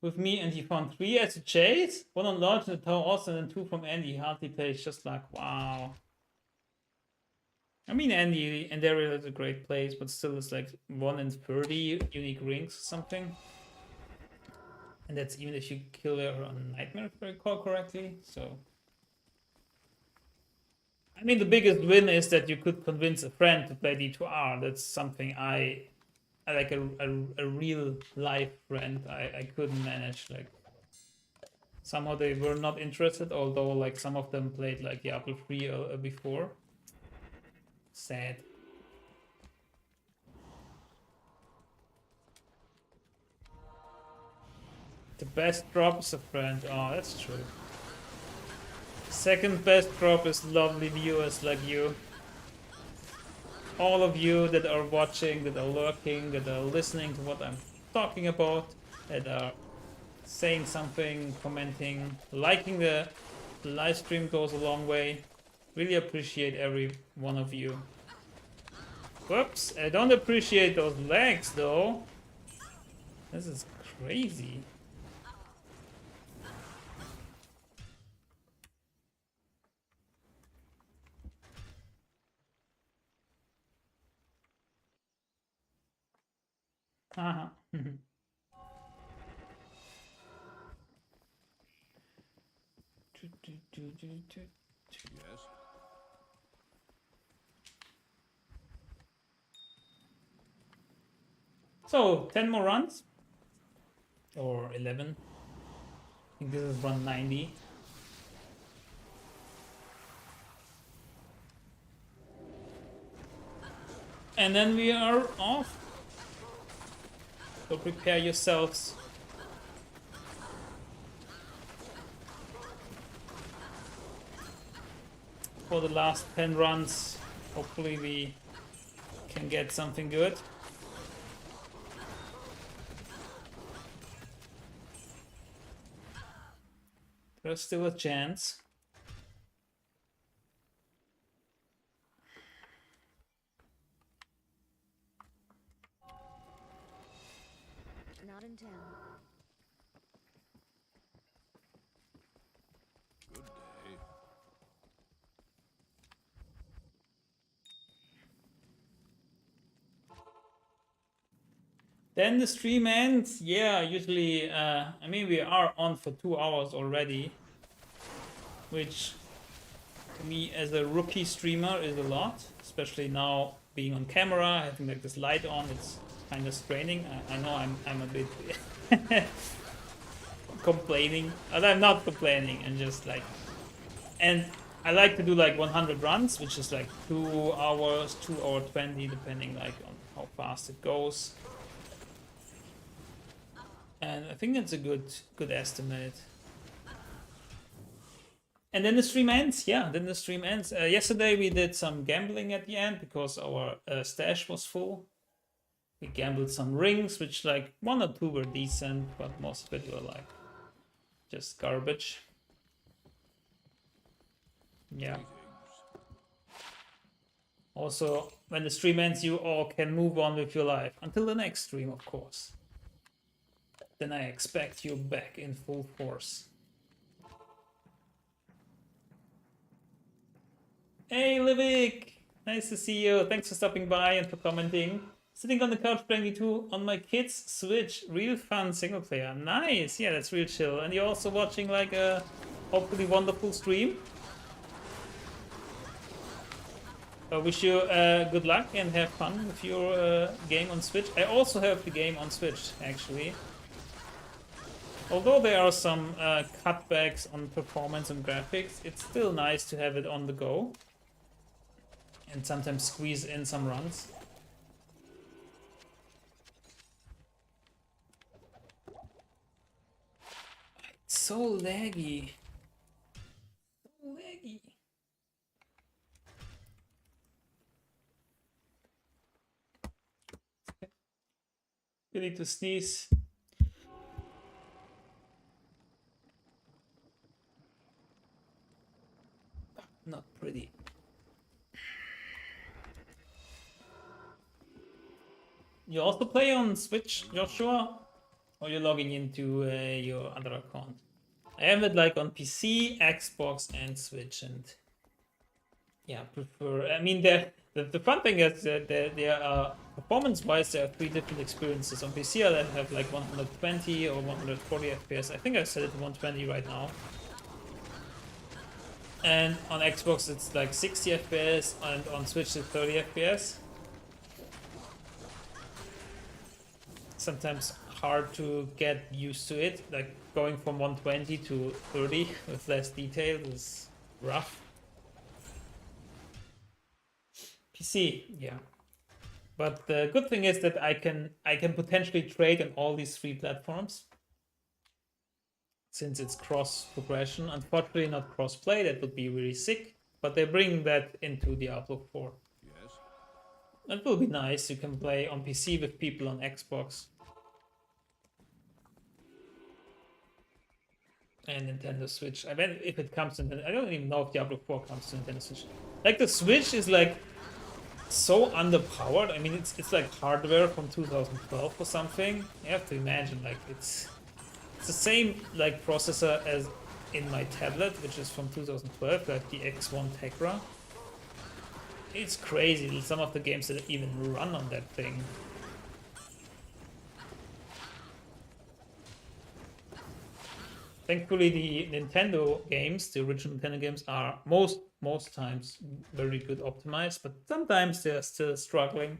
with me, and he found 3 as a chase. 1 on launch and the tower also, and then 2 from Andy. Hardly plays, just like, wow. I mean, Andy and Daryl is a great place, but still it's like 1 in 30 unique rings or something. And that's even if you kill her on Nightmare, if I recall correctly. So, I mean, the biggest win is that you could convince a friend to play D2R. That's something I like a real life friend. I couldn't manage. Like, somehow they were not interested, although like some of them played like Diablo 3 before. Sad. The best drop is a friend. Oh, that's true. Second best drop is lovely viewers like you. All of you that are watching, that are lurking, that are listening to what I'm talking about, that are saying something, commenting, liking the live stream goes a long way. Really appreciate every one of you. Whoops, I don't appreciate those legs though. This is crazy. Haha. Yes. So, 10 more runs? Or 11? I think this is run 90. And then we are off. So prepare yourselves. For the last 10 runs. Hopefully we can get something good. There's still a chance. Not in town. Good day. Then the stream ends. Yeah, usually, I mean, we are on for 2 hours already, which to me as a rookie streamer is a lot, especially now being on camera, having like this light on. It's kind of straining. I know I'm a bit complaining, but I'm not complaining. And just like, and I like to do like 100 runs, which is like 2 hours, 2 hour 20, depending like on how fast it goes. And I think that's a good estimate. And then the stream ends. Yeah, then the stream ends. Yesterday we did some gambling at the end because our stash was full. We gambled some rings, which like 1 or 2 were decent, but most of it were like just garbage. Yeah. Also, when the stream ends, you all can move on with your life until the next stream, of course. Then I expect you back in full force. Hey, Livik! Nice to see you. Thanks for stopping by and for commenting. Sitting on the couch playing D2 on my kid's Switch. Real fun single player. Nice! Yeah, that's real chill. And you're also watching like a hopefully wonderful stream. I wish you good luck and have fun with your game on Switch. I also have the game on Switch, actually. Although there are some cutbacks on performance and graphics, it's still nice to have it on the go. And sometimes squeeze in some runs. It's so laggy. So laggy. You need to sneeze. Not pretty. You also play on Switch, Joshua? Or you're logging into your other account? I have it like on PC, Xbox, and Switch, and yeah, prefer. I mean, the fun thing is that there are performance-wise there are 3 different experiences. On PC, I have like 120 or 140 FPS. I think I set it to 120 right now. And on Xbox it's like 60 FPS, and on Switch it's 30 FPS. Sometimes hard to get used to it, like going from 120 to 30 with less detail is rough. PC, yeah. But the good thing is that I can potentially trade on all these 3 platforms. Since it's cross progression, unfortunately not cross play, that would be really sick. But they bring that into Diablo 4. Yes. That will be nice. You can play on PC with people on Xbox and Nintendo Switch. I bet if it comes to Nintendo, I don't even know if Diablo 4 comes to Nintendo Switch. Like the Switch is like so underpowered. I mean, it's like hardware from 2012 or something. You have to imagine like it's the same like processor as in my tablet, which is from 2012, like the X1 Tegra. It's crazy, some of the games that even run on that thing. Thankfully, the Nintendo games, the original Nintendo games, are most times very good optimized, but sometimes they're still struggling.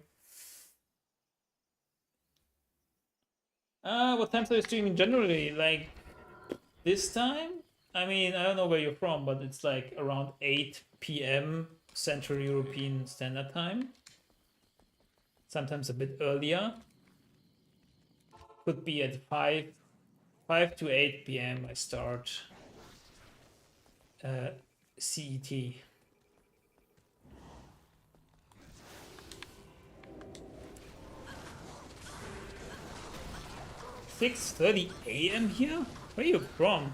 What times are you streaming generally? Like this time? I mean, I don't know where you're from, but it's like around 8 p.m. Central European Standard Time. Sometimes a bit earlier. Could be at 5 to 8 p.m. I start CET. 6:30 a.m. here? Where are you from?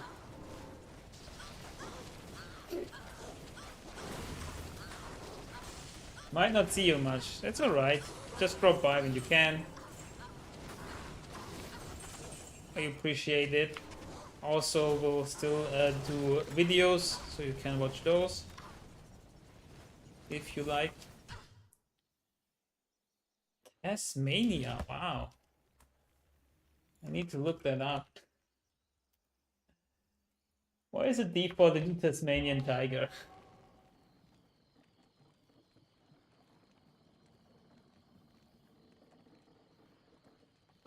Might not see you much. That's alright. Just drop by when you can. I appreciate it. Also, we'll still do videos, so you can watch those if you like. Tasmania, wow. I need to look that up. Why is it default the Tasmanian tiger?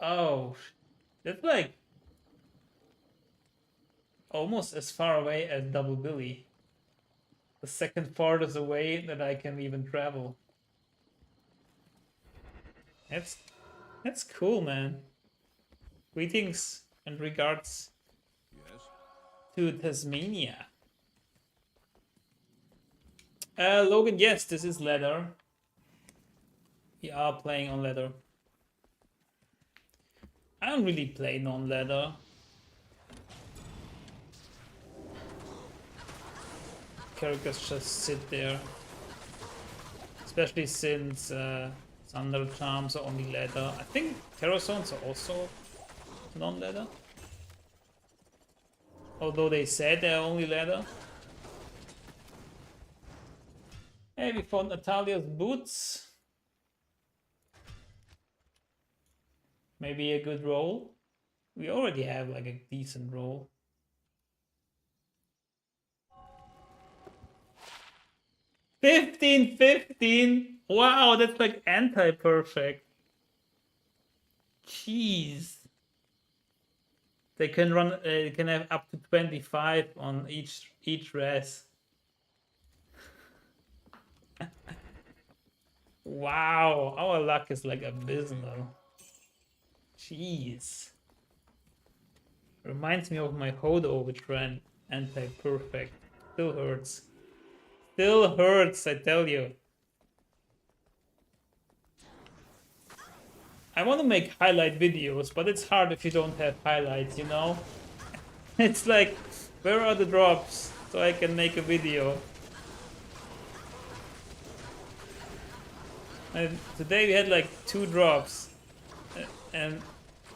Oh, that's like almost as far away as Double Billy. The second farthest away that I can even travel. That's cool, man. Greetings and regards Yes. to Tasmania. Logan, yes, this is leather. We are playing on leather. I don't really play non-leather. Characters just sit there. Especially since Thunder Charms are only leather. I think Terror Zones are also non-leather. Although they said they're only leather. Hey, we found Natalia's boots. Maybe a good roll. We already have like a decent roll. $15.15. Wow, that's like anti-perfect. Jeez. They can run. Can have up to 25 on each res. Wow, our luck is like abysmal. Jeez. Reminds me of my Hodo, which ran anti-perfect. Still hurts. Still hurts, I tell you. I want to make highlight videos, but it's hard if you don't have highlights, you know? It's like, where are the drops so I can make a video? And today we had like 2 drops. and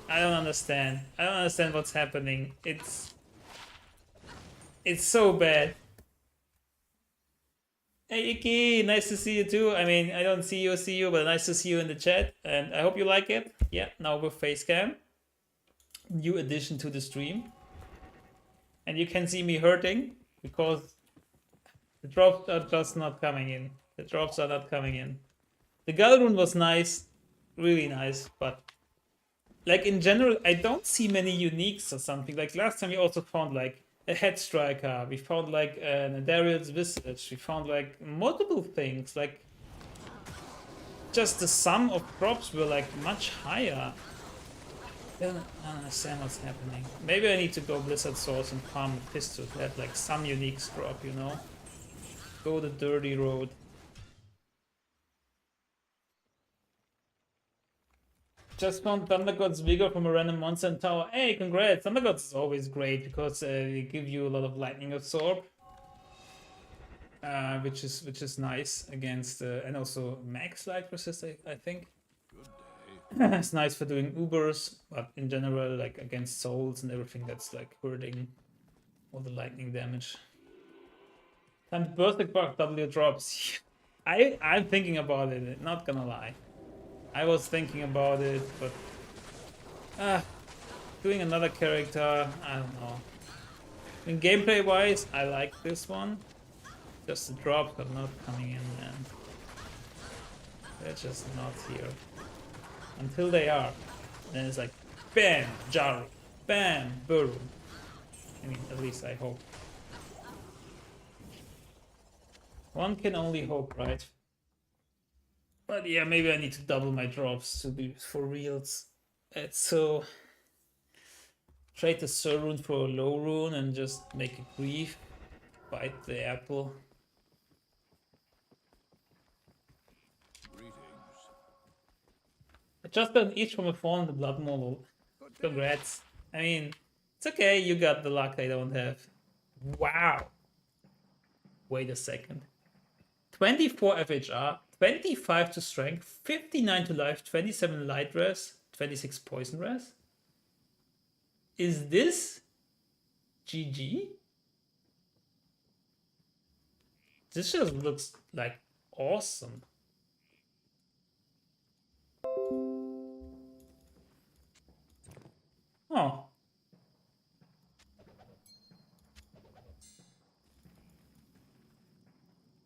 I don't understand. I don't understand what's happening. It's so bad. Hey Iki, nice to see you too. I mean, I don't see you, but nice to see you in the chat, and I hope you like it. Yeah, now with Facecam, new addition to the stream, and you can see me hurting because the drops are just not coming in. The drops are not coming in. The Galrune was nice, really nice, but like in general, I don't see many uniques or something. Like last time we also found like a head striker, we found like an Adariel's visage, we found like multiple things. Like just the sum of drops were like much higher. I don't understand what's happening. Maybe I need to go Blizzard Source and farm a pistol to have like some uniques drop, you know? Go the dirty road. Just found Thunder God's Vigor from a random monster in tower. Hey, congrats! Thunder Gods is always great because they give you a lot of lightning absorb, which is nice against and also max light resist. I think it's nice for doing Ubers, but in general, like against souls and everything, that's like hurting all the lightning damage. And Berserk Bug W drops. I'm thinking about it. Not gonna lie. I was thinking about it, but doing another character, I don't know. In gameplay wise, I like this one. Just the drops are not coming in, man. They're just not here. Until they are. Then it's like, bam, Jaru, bam, Buru. I mean, at least I hope. One can only hope, right? But yeah, maybe I need to double my drops to be for reals. It's so... Trade the Sur rune for a low rune and just make a grief. Bite the apple. Greetings. I just got each from a fallen the blood model. Congrats. I mean, it's okay, you got the luck I don't have. Wow. Wait a second. 24 FHR, 25 to strength, 59 to life, 27 light res, 26 poison res. Is this GG? This just looks like awesome. Oh.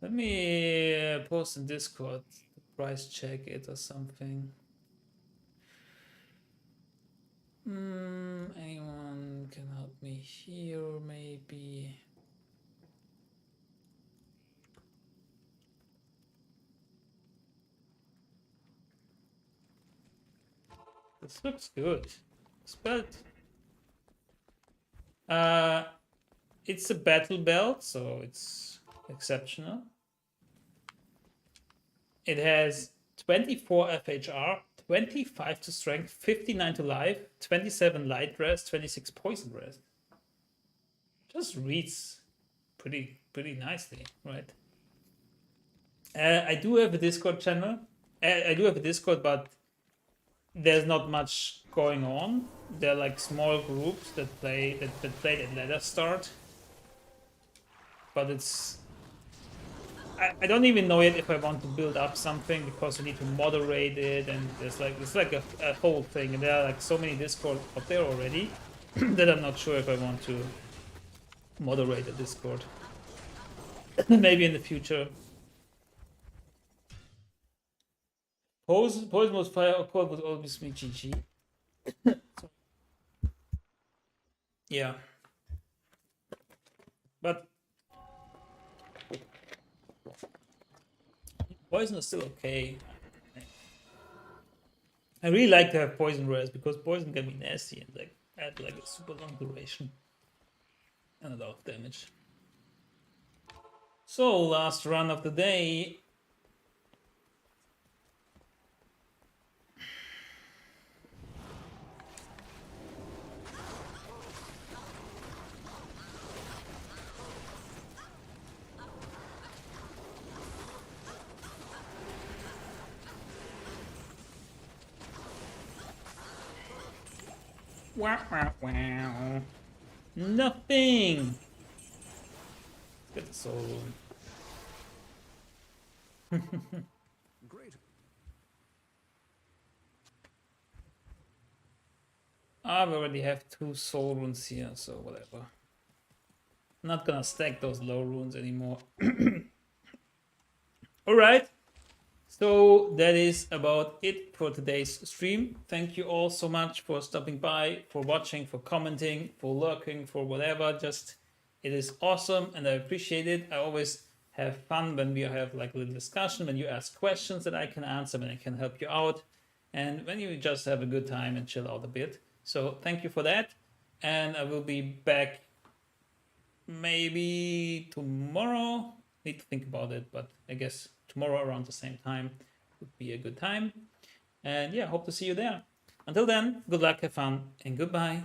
Let me post in Discord, price check it or something. Anyone can help me here, maybe? This looks good. Spelled. It's a battle belt, so it's exceptional. It has 24 FHR, 25 to strength, 59 to life, 27 light rest, 26 poison rest. Just reads pretty nicely, right? I do have a Discord channel. I do have a Discord, but there's not much going on. They're like small groups that play at ladder start. But it's I don't even know yet if I want to build up something because you need to moderate it, and it's like a whole thing, and there are like so many Discord up there already that I'm not sure if I want to moderate a Discord. Maybe in the future. Poison was fire, of course, was always me GG. Yeah. But poison is still okay. I really like to have poison res because poison can be nasty and like add like a super long duration and a lot of damage. So last run of the day. Wow, wow, wow. Nothing. Get the soul rune. Great. I already have 2 soul runes here, so whatever. Not gonna stack those low runes anymore. Alright, so that is about it for today's stream. Thank you all so much for stopping by, for watching, for commenting, for lurking, for whatever. Just, it is awesome and I appreciate it. I always have fun when we have like a little discussion, when you ask questions that I can answer, when I can help you out, and when you just have a good time and chill out a bit. So thank you for that. And I will be back maybe tomorrow. Need to think about it, but I guess tomorrow around the same time would be a good time. And yeah, hope to see you there. Until then, good luck, have fun, and goodbye.